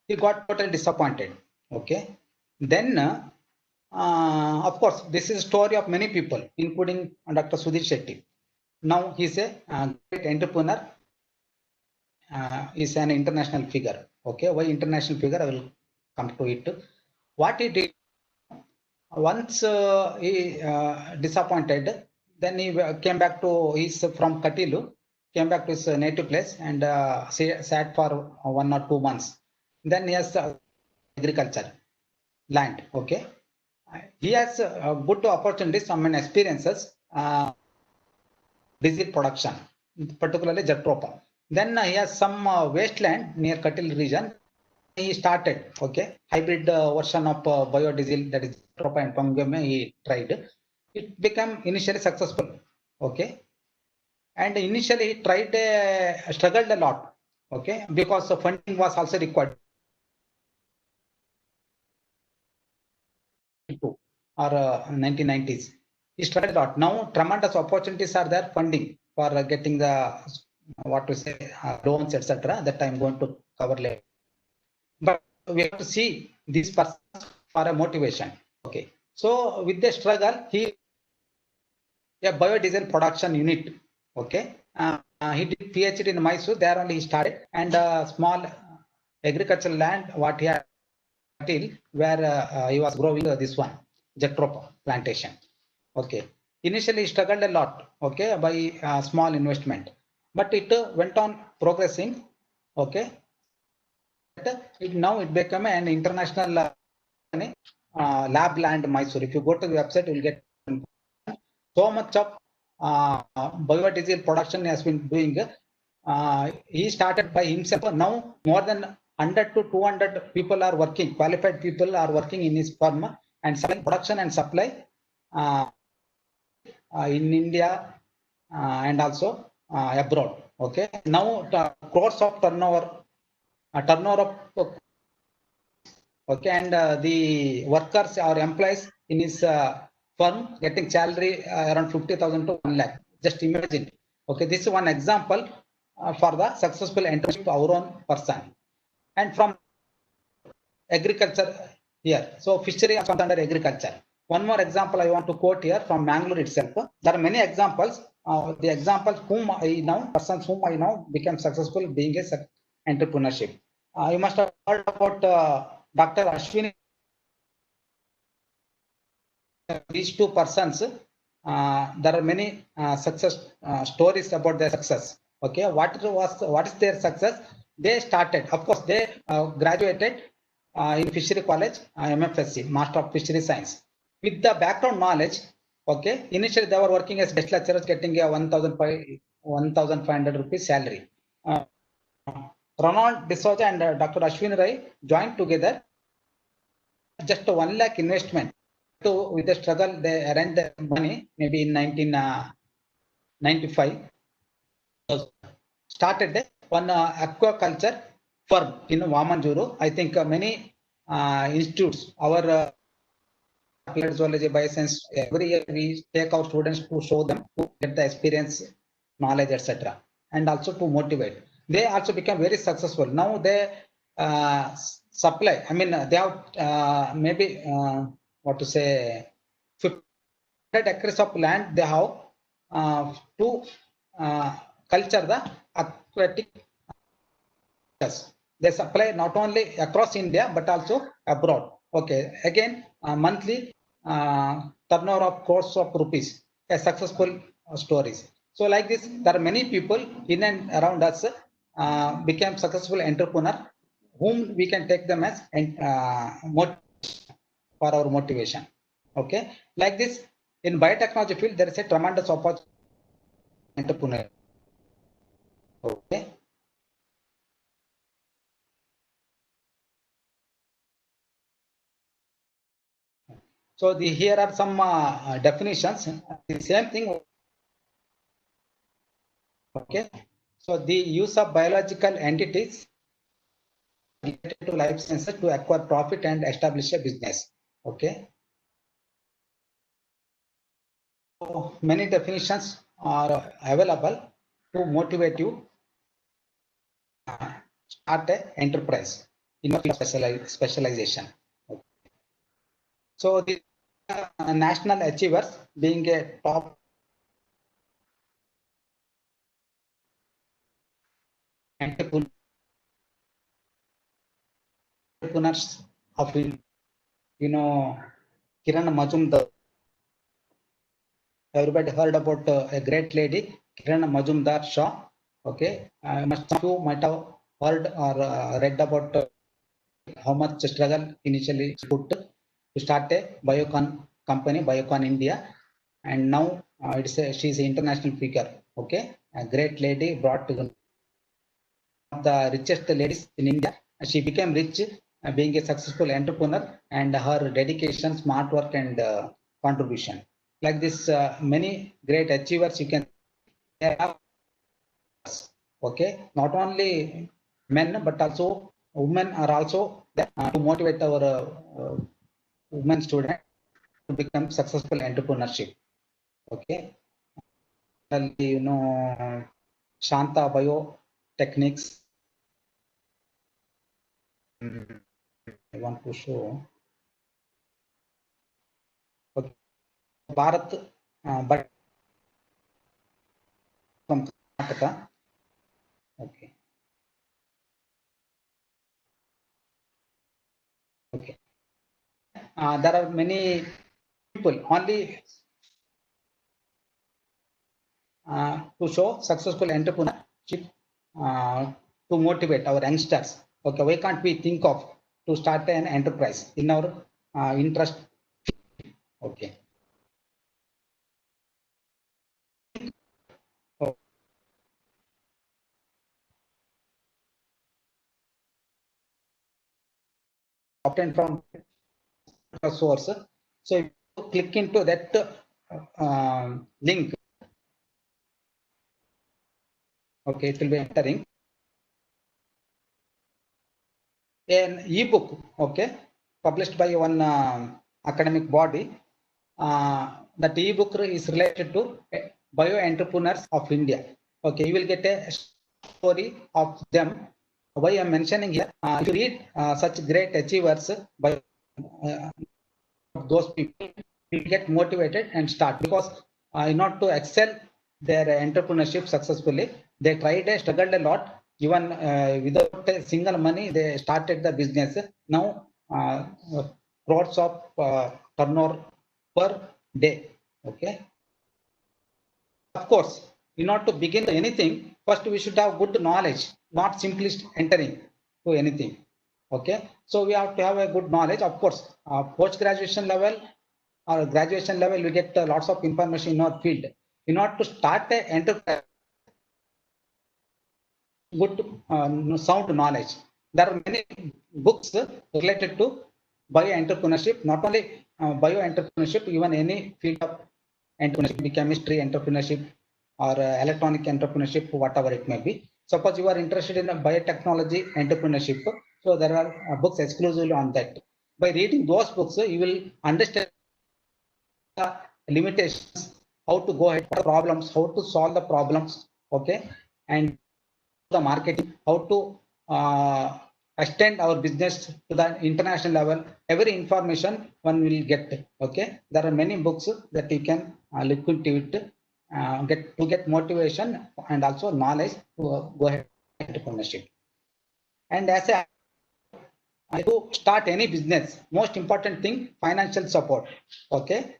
he got totally disappointed. Okay, then of course, this is a story of many people, including Dr. Sudhir Shetty. Now he's a great entrepreneur. Is an international figure. Okay, why international figure? I will come to it. What he did once he disappointed, then he came back to, he's from Katilu, came back to his native place and sat for 1 or 2 months. Then he has agriculture land. Okay, he has good opportunities, some experiences, diesel production, particularly Jatropha. Then he has some wasteland near Katil region. He started, okay, hybrid version of biodiesel, that is Jatropha and Pangame. He tried. It became initially successful. Okay, and initially he tried, struggled a lot. Okay, because the funding was also required. Or 1990s. He struggled a lot. Now tremendous opportunities are there, funding for getting the what to say loans, etc. That I'm going to cover later. But we have to see this person for a motivation. Okay, so with the struggle, he a biodiesel production unit. Okay, he did PhD in Mysore. There only he started, and small agricultural land what he had where he was growing this one Jatropha plantation. Okay, initially he struggled a lot. Okay, by small investment, but it went on progressing. Okay, now it became an international lab land Mysore. If you go to the website, you will get so much of biodiesel production has been doing. He started by himself. Now more than 100 to 200 people are working, qualified people are working in his firm and selling production and supply in India and also abroad. Okay. Now crores of turnover of okay, and the workers or employees in his firm getting salary around 50,000 to 1 lakh. Just imagine. Okay, this is one example for the successful entrepreneurship of our own person. And from agriculture here, so fishery comes under agriculture. One more example I want to quote here from Mangalore itself. There are many examples. The examples persons whom I know became successful being a entrepreneurship. You must have heard about Dr. Ashwini. These two persons, there are many success stories about their success. Okay, what is their success? They started, of course, they graduated in Fishery College, MFSC, Master of Fishery Science. With the background knowledge, okay, initially they were working as guest lecturers, getting a 1,500 rupees salary. Ronald D'Souza and Dr. Ashwin Rai joined together, just 1 lakh investment. So with the struggle, they arranged the money maybe in 1995. Started one aquaculture firm in Vamanjuru. I think many institutes, our zoology, bioscience, every year we take our students to show them to get the experience, knowledge, etc., and also to motivate. They also become very successful. Now they supply. I mean, they have maybe what to say, 500 acres of land. They have to culture the aquatic. They supply not only across India but also abroad. Okay, again monthly turnover of crores of rupees, a successful stories. So like this, there are many people in and around us became successful entrepreneur, whom we can take them as for our motivation. Okay, like this, in biotechnology field there is a tremendous opportunity entrepreneur. Okay. So here are some definitions. The same thing. Okay. So the use of biological entities related to life sciences to acquire profit and establish a business. Okay. So many definitions are available to motivate you start an enterprise in specialization. Okay. So the national achievers being a top entrepreneurs of Kiran Majumdar. Everybody heard about a great lady, Kiran Majumdar Shaw. Okay, some of you might have heard or read about how much struggle initially put to start a biocon company, Biocon India, and now she's an international figure. Okay, a great lady brought to the richest ladies in India. She became rich, being a successful entrepreneur, and her dedication, smart work, and contribution. Like this, many great achievers you can have. Okay, not only men but also women are also there to motivate our women students to become successful entrepreneurship. Okay, Shanta Bio Techniques. I want to show. Okay. Bharat, but from Karnataka. Okay. Okay. There are many people only to show successful entrepreneurship to motivate our youngsters. Okay, why can't we think of to start an enterprise in our interest? Okay. obtained from a source. So if you click into that link, okay, it will be entering an ebook, okay, published by one academic body. That ebook is related to bio entrepreneurs of India. Okay, you will get a story of them. Why I'm mentioning here, if you read such great achievers by those people, you get motivated and start, because in order to excel their entrepreneurship successfully, they tried and struggled a lot. Even without a single money, they started the business. Now crores of turnover per day. Okay, of course, in order to begin anything, first we should have good knowledge, not simply entering to anything. Okay, so we have to have a good knowledge. Of course, post graduation level or graduation level, we get lots of information in our field. In order to start a enterprise, good sound knowledge. There are many books related to bio entrepreneurship. Not only bio entrepreneurship, even any field of entrepreneurship, chemistry entrepreneurship, or electronic entrepreneurship, whatever it may be. Suppose you are interested in biotechnology entrepreneurship, so there are books exclusively on that. By reading those books, you will understand the limitations, how to go ahead, problems, how to solve the problems, okay, and the marketing, how to extend our business to the international level. Every information one will get. Okay, there are many books that you can look into it, get motivation and also knowledge to go ahead entrepreneurship. And as to start any business, most important thing, financial support. Okay,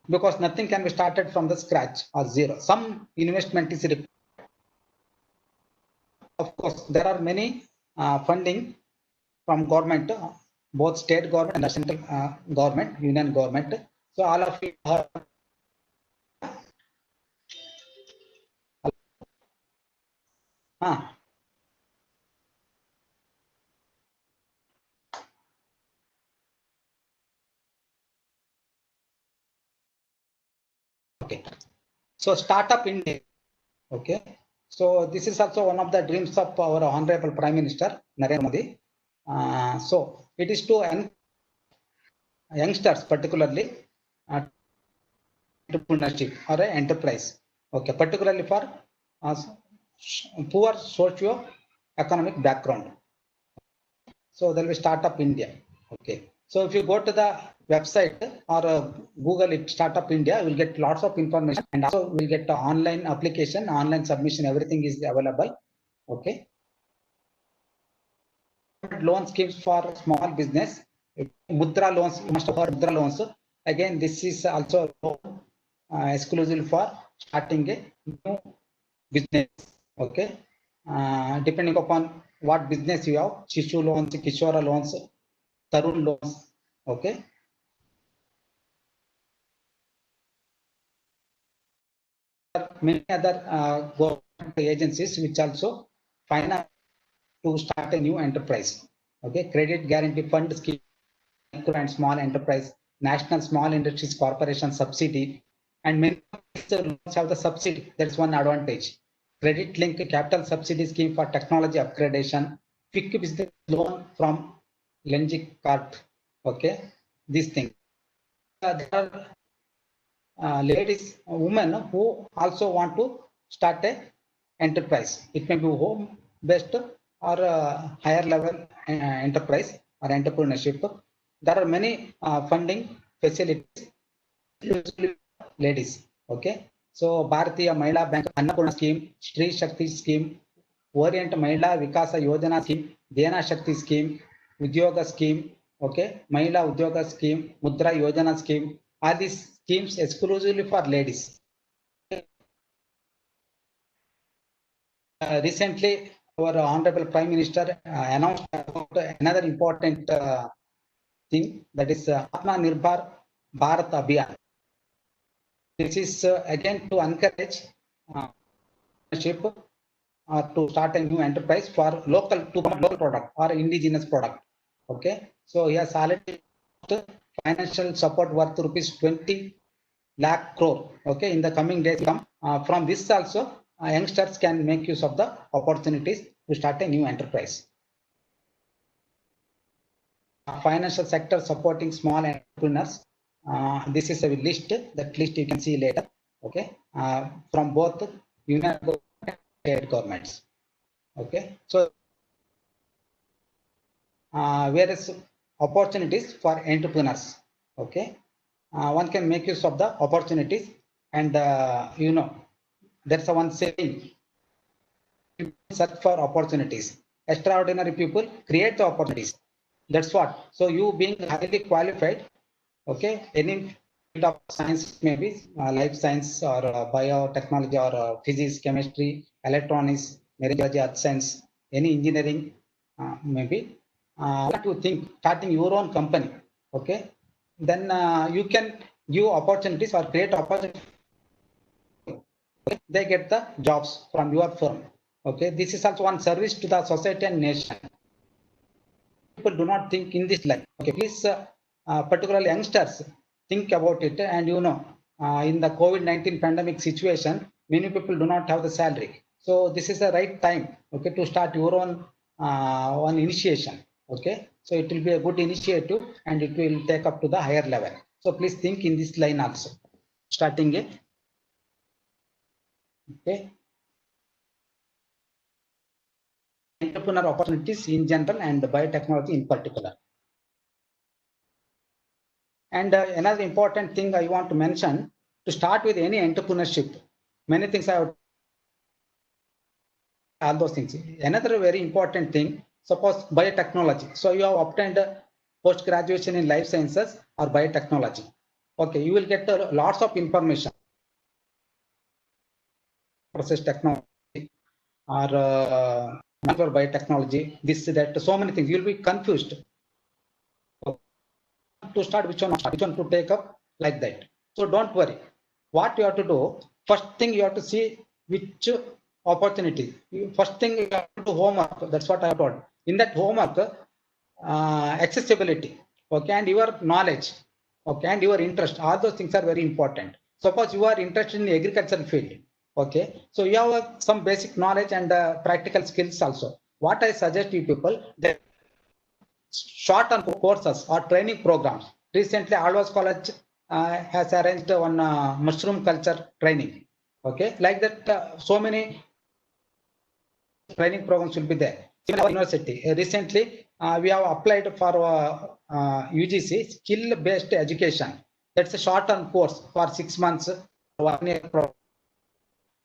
because nothing can be started from the scratch or zero. Some investment is required. Of course, there are many funding from government, both state government and central government, union government. So all of you are okay. So Startup India. Okay. So this is also one of the dreams of our Honorable Prime Minister Narendra Modi. So it is to youngsters, particularly entrepreneurship or enterprise. Okay, particularly for poor socio-economic background. So there will be Startup India. Okay. So if you go to the website or Google it, Startup India, you will get lots of information, and also will get the online application, online submission, everything is available. Okay. Loan schemes for small business, Mudra loans, you must have heard Mudra loans. Again, this is also exclusive for starting a new business. Okay. Depending upon what business you have, Shishu loans, Kishora loans, Tarun loans. Okay. Many other government agencies which also finance to start a new enterprise. Okay, Credit Guarantee Fund scheme, micro and small enterprise, National Small Industries Corporation subsidy, and many loans have the subsidy. That's one advantage. Credit Link Capital Subsidy Scheme for technology upgradation, quick business loan from Lenjik Corp. Okay, these things. There are ladies, women who also want to start a enterprise. It may be home based or higher level enterprise or entrepreneurship. There are many funding facilities, ladies. Okay, so Bharatiya Mahila Bank Annapurna scheme, Shri Shakti scheme, Orient Mahila Vikasa Yojana scheme, Dena Shakti scheme, Udyoga scheme. Okay, Mahila Udyoga scheme, Mudra Yojana scheme. All these schemes exclusively for ladies. Recently, our Honorable Prime Minister announced about another important thing, that is Atma Nirbhar Bharat Abhiyan. This is again to encourage to start a new enterprise for local product or indigenous product. Okay, so he has already financial support worth rupees 20 lakh crore. Okay, in the coming days come from this also youngsters can make use of the opportunities to start a new enterprise. Financial sector supporting small entrepreneurs. This is a list. That list you can see later. Okay, from both union government and state governments. Okay, so various opportunities for entrepreneurs. Okay, one can make use of the opportunities, and there's a one saying: search for opportunities. Extraordinary people create the opportunities. That's what. So you being highly qualified, okay, any field of science, maybe life science or biotechnology or physics, chemistry, electronics, marine earth science, any engineering, maybe. What you think starting your own company, okay? Then you can give opportunities or create opportunities. Okay? They get the jobs from your firm. Okay, this is also one service to the society and nation. People do not think in this line. Okay, please, particularly youngsters, think about it. And in the COVID-19 pandemic situation, many people do not have the salary. So this is the right time, okay, to start your own one initiation. Okay, so it will be a good initiative and it will take up to the higher level. So please think in this line also. Starting it. Okay. Entrepreneur opportunities in general and biotechnology in particular. And another important thing I want to mention, to start with any entrepreneurship, many things I have, all those things. Another very important thing, suppose biotechnology. So you have obtained post graduation in life sciences or biotechnology. Okay, you will get lots of information. Process technology or for biotechnology, this, that, so many things. You'll be confused. To start which one to take up, like that. So don't worry. What you have to do, first thing you have to see which opportunity. First thing you have to do homework. That's what I have told. In that homework, accessibility, okay, and your knowledge, okay, and your interest. All those things are very important. Suppose you are interested in the agricultural field, okay, so you have some basic knowledge and practical skills also. What I suggest you people, that short-term courses or training programs. Recently, Alwas College has arranged one mushroom culture training. Okay, like that, so many training programs will be there. In our university, recently we have applied for UGC skill-based education. That's a short-term course for 6 months, 1 year program.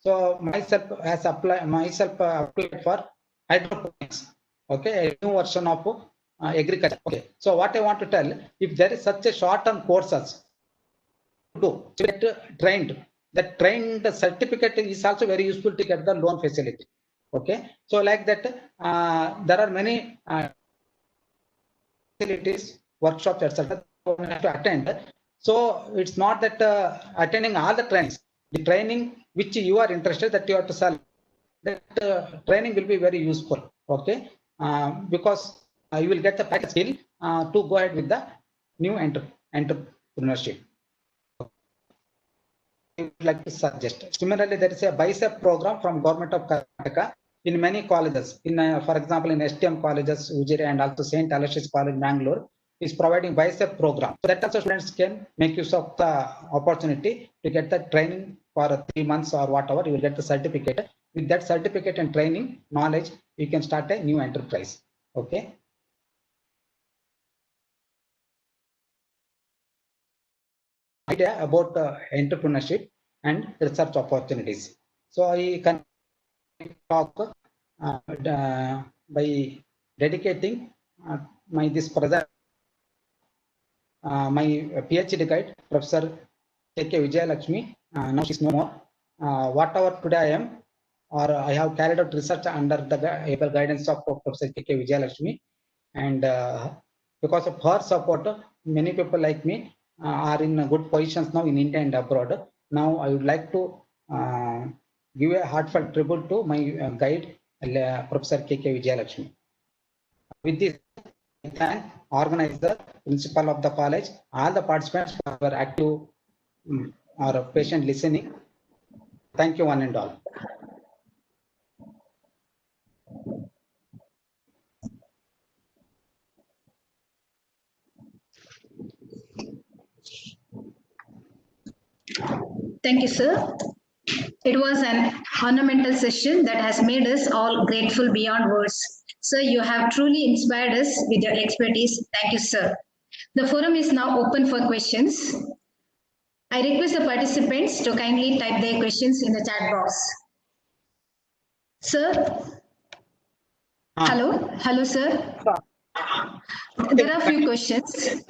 So myself applied for hydroponics. Okay, a new version of agriculture. Okay, so what I want to tell, if there is such a short-term courses to get trained, that trained certificate is also very useful to get the loan facility. Okay, so like that, there are many facilities, workshops, etc. to attend. So it's not that attending all the trainings. The training which you are interested, that you have to sell. That training will be very useful. Okay, because you will get the practical skill to go ahead with the new entrepreneurship. I would like to suggest. Similarly, there is a BICEP program from Government of Karnataka in many colleges. In, for example, in STM colleges, Ujiri, and also St. Aloysius College, Bangalore, is providing BICEP program. So that also students can make use of the opportunity to get the training for 3 months or whatever. You will get the certificate. With that certificate and training knowledge, you can start a new enterprise. Okay. Idea about entrepreneurship and research opportunities. So I can talk by dedicating this present my PhD guide, Professor K.K. Vijayalakshmi. Now she's no more. Whatever today I am, or I have carried out research under the able guidance of Professor K.K. Vijayalakshmi, and because of her support, many people like me are in good positions now in India and abroad. Now I would like to give a heartfelt tribute to my guide, Professor K.K. Vijayalakshmi. With this, thank organizer, principal of the college, all the participants for active or patient listening. Thank you one and all. Thank you, sir. It was an ornamental session that has made us all grateful beyond words. Sir, you have truly inspired us with your expertise. Thank you, sir. The forum is now open for questions. I request the participants to kindly type their questions in the chat box. Sir? Hello? Hello, sir. There are a few questions.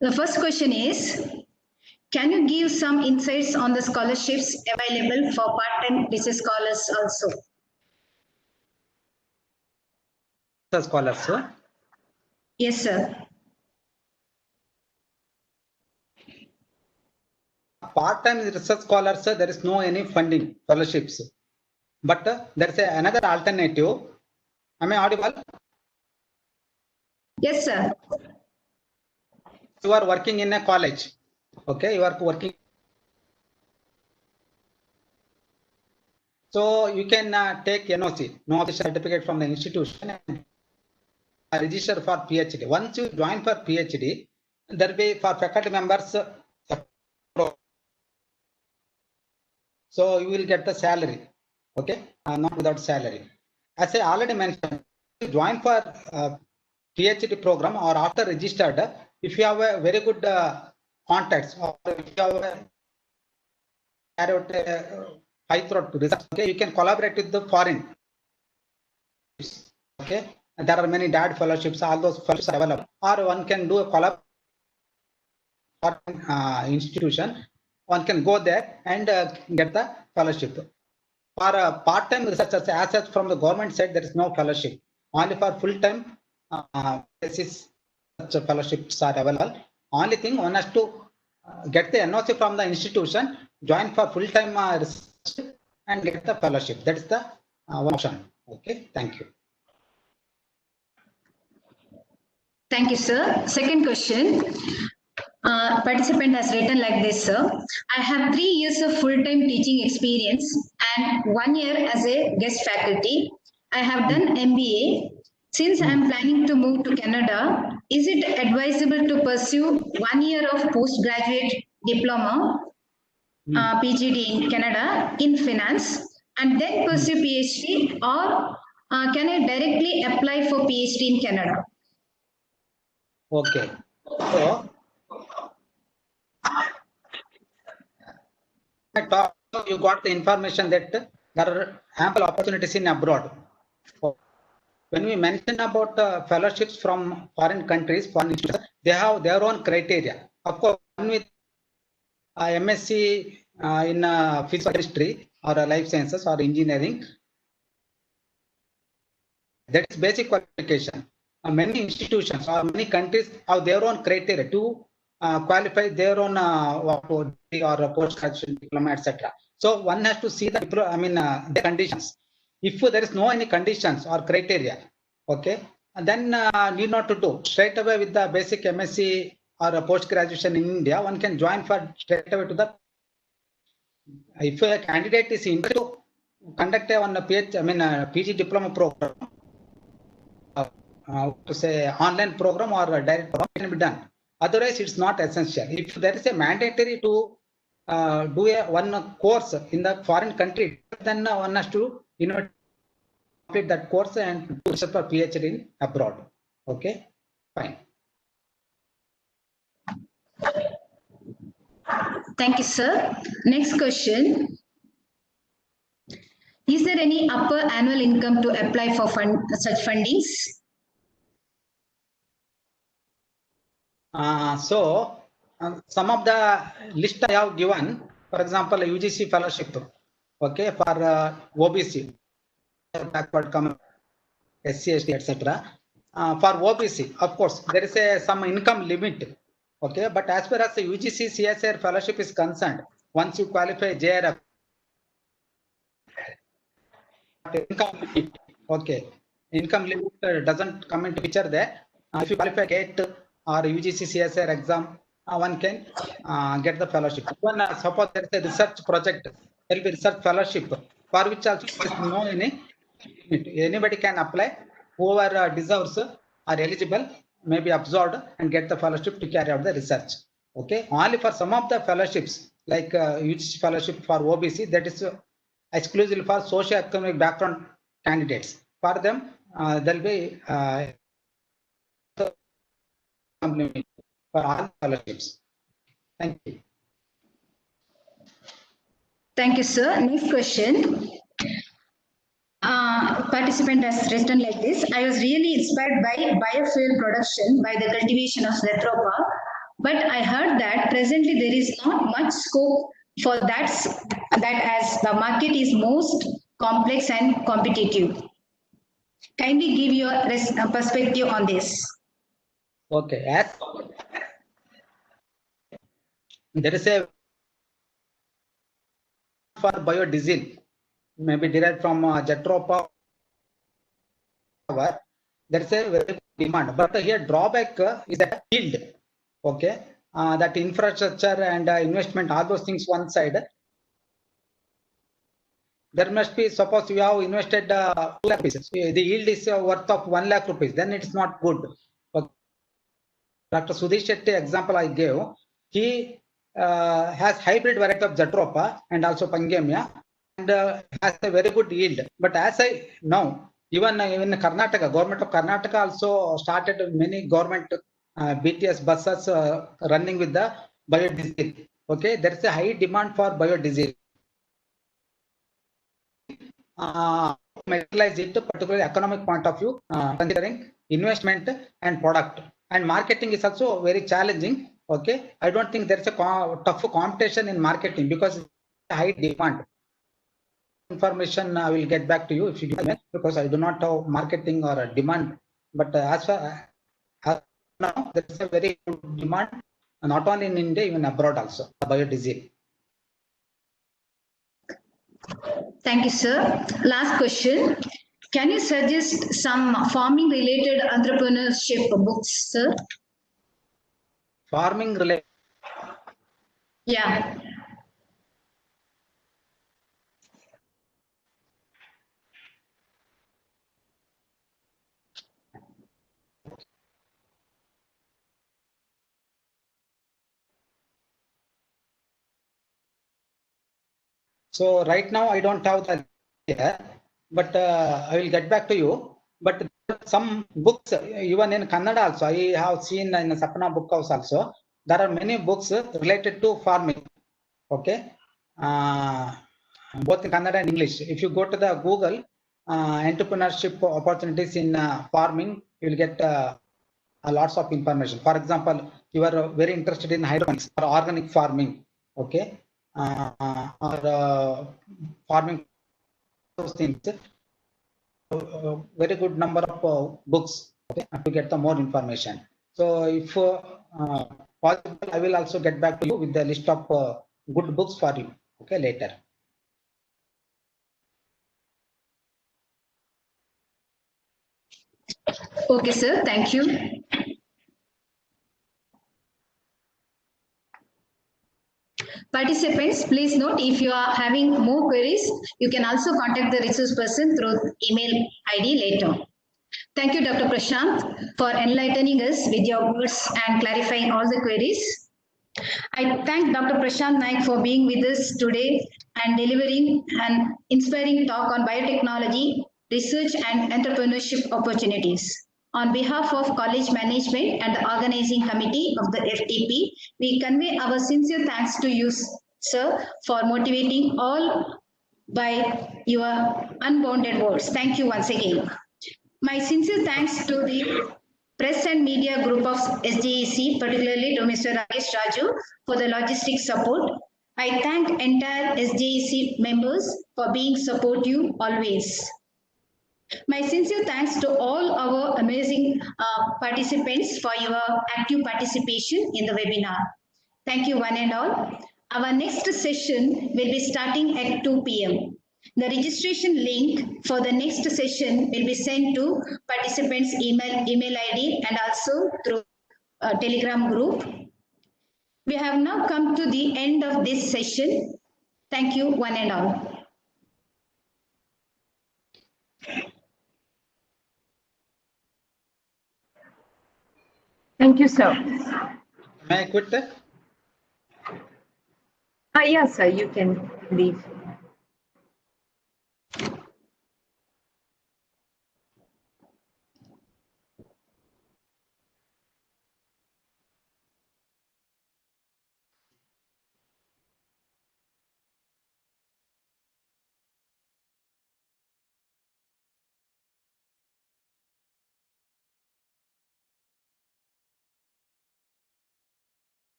The first question is, can you give some insights on the scholarships available for part-time research scholars also? The scholars, sir. Yes, sir. Part-time research scholars, there is no any funding scholarships. But there is another alternative. Am I audible? Yes, sir. You are working in a college. Okay, you are working. So you can take NOC, no official certificate from the institution, and register for PhD. Once you join for PhD, there will be for faculty members. So you will get the salary. Okay, not without salary. As I already mentioned, you join for PhD program or after registered, if you have a very good contacts or if you have a high throat research, okay, you can collaborate with the foreign. Okay, and there are many DAD fellowships, all those fellowships are available, or one can do a collab institution. One can go there and get the fellowship. For part-time researchers, as such from the government side, there is no fellowship. Only for full-time basis, such fellowships are available. Only thing, one has to get the NOC from the institution, join for full-time research, and get the fellowship. That is the one option. Okay, thank you. Thank you, sir. Second question. Participant has written like this, sir. I have 3 years of full-time teaching experience and 1 year as a guest faculty. I have done MBA. Since I am planning to move to Canada, is it advisable to pursue 1 year of postgraduate diploma, PGD in Canada in finance, and then pursue PhD, or can I directly apply for PhD in Canada? Okay. So, you got the information that there are ample opportunities in abroad. When we mention about fellowships from foreign countries, foreign institutions, they have their own criteria. Of course, one with MSc in physical chemistry or life sciences or engineering, that is basic qualification. Many institutions or many countries have their own criteria to qualify their own or post-graduation diploma, etc. So one has to see the the conditions. If there is no any conditions or criteria, okay, then need not to do straight away with the basic MSc or a post-graduation in India. One can join for straight away to the. If a candidate is interested to conduct a PG diploma program, to say online program or a direct program can be done. Otherwise, it's not essential. If there is a mandatory to do one course in the foreign country, then one has to complete that course and do for PhD in abroad. Okay, fine. Thank you, sir. Next question. Is there any upper annual income to apply for such fundings? Some of the list I have given, for example, UGC fellowship, okay, for OBC, backward community, SC, ST, etc. For OBC, of course, there is some income limit, okay, but as far as the UGC CSIR fellowship is concerned, once you qualify JRF, income limit, okay, income limit doesn't come into picture there. If you qualify GATE or UGC CSIR exam, one can get the fellowship. Even suppose there is a research project, there will be research fellowship for which also there is no any limit. Anybody can apply. Whoever deserves are eligible, may be absorbed and get the fellowship to carry out the research. Okay, only for some of the fellowships like UGC fellowship for OBC, that is exclusively for socio-economic background candidates. For them, there will be for all fellowships. Thank you. Thank you, sir. Next question. Participant has written like this. I was really inspired by biofuel production by the cultivation of Zetropa, but I heard that presently there is not much scope for that as the market is most complex and competitive. Kindly give your perspective on this. Okay, as there is a for biodiesel, maybe derived from Zetropa. There is a very good demand, but here drawback is that yield. Okay, that infrastructure and investment, all those things one side. There must be, suppose you have invested 2 lakh rupees, the yield is worth of 1 lakh rupees, then it's not good. Okay. Dr. Sudhir Shetty example I gave, he has hybrid variety of Zetropa and also Pangemia, and has a very good yield. But as I know, even Karnataka, government of Karnataka also started many government BTS buses running with the biodiesel. Okay, there is a high demand for biodiesel. Materialize it, particularly economic point of view, considering investment and product, and marketing is also very challenging. Okay, I don't think there is a tough competition in marketing because high demand. Information I will get back to you if you give me, because I do not have marketing or demand. But as far as now, there is a very good demand, not only in India, even abroad also, biodiesel. Thank you, sir. Last question. Can you suggest some farming related entrepreneurship books, sir? Farming related. Yeah. So right now I don't have that here, but I will get back to you. But some books, even in Kannada also, I have seen in Sapna book house also, there are many books related to farming. Okay, both in Kannada and English. If you go to the Google entrepreneurship opportunities in farming, you will get lots of information. For example, you are very interested in hydroponics or organic farming. Okay, or farming, those things. Very good number of books, okay, to get the more information. So if possible, I will also get back to you with the list of good books for you, okay, later. Okay, sir. Thank you. Participants, please note if you are having more queries, you can also contact the resource person through email ID later. Thank you, Dr. Prashant, for enlightening us with your words and clarifying all the queries. I thank Dr. Prashant Naik for being with us today and delivering an inspiring talk on biotechnology, research and entrepreneurship opportunities. On behalf of college management and the organizing committee of the FTP, we convey our sincere thanks to you, sir, for motivating all by your unbounded words. Thank you once again. My sincere thanks to the press and media group of SJEC, particularly to Mr. Rakesh Raju for the logistics support. I thank entire SJEC members for being supportive always. My sincere thanks to all our amazing participants for your active participation in the webinar. Thank you one and all. Our next session will be starting at 2 p.m. The registration link for the next session will be sent to participants' email ID and also through Telegram group. We have now come to the end of this session. Thank you, one and all. Thank you, sir. May I quit there? Yes, sir, you can leave.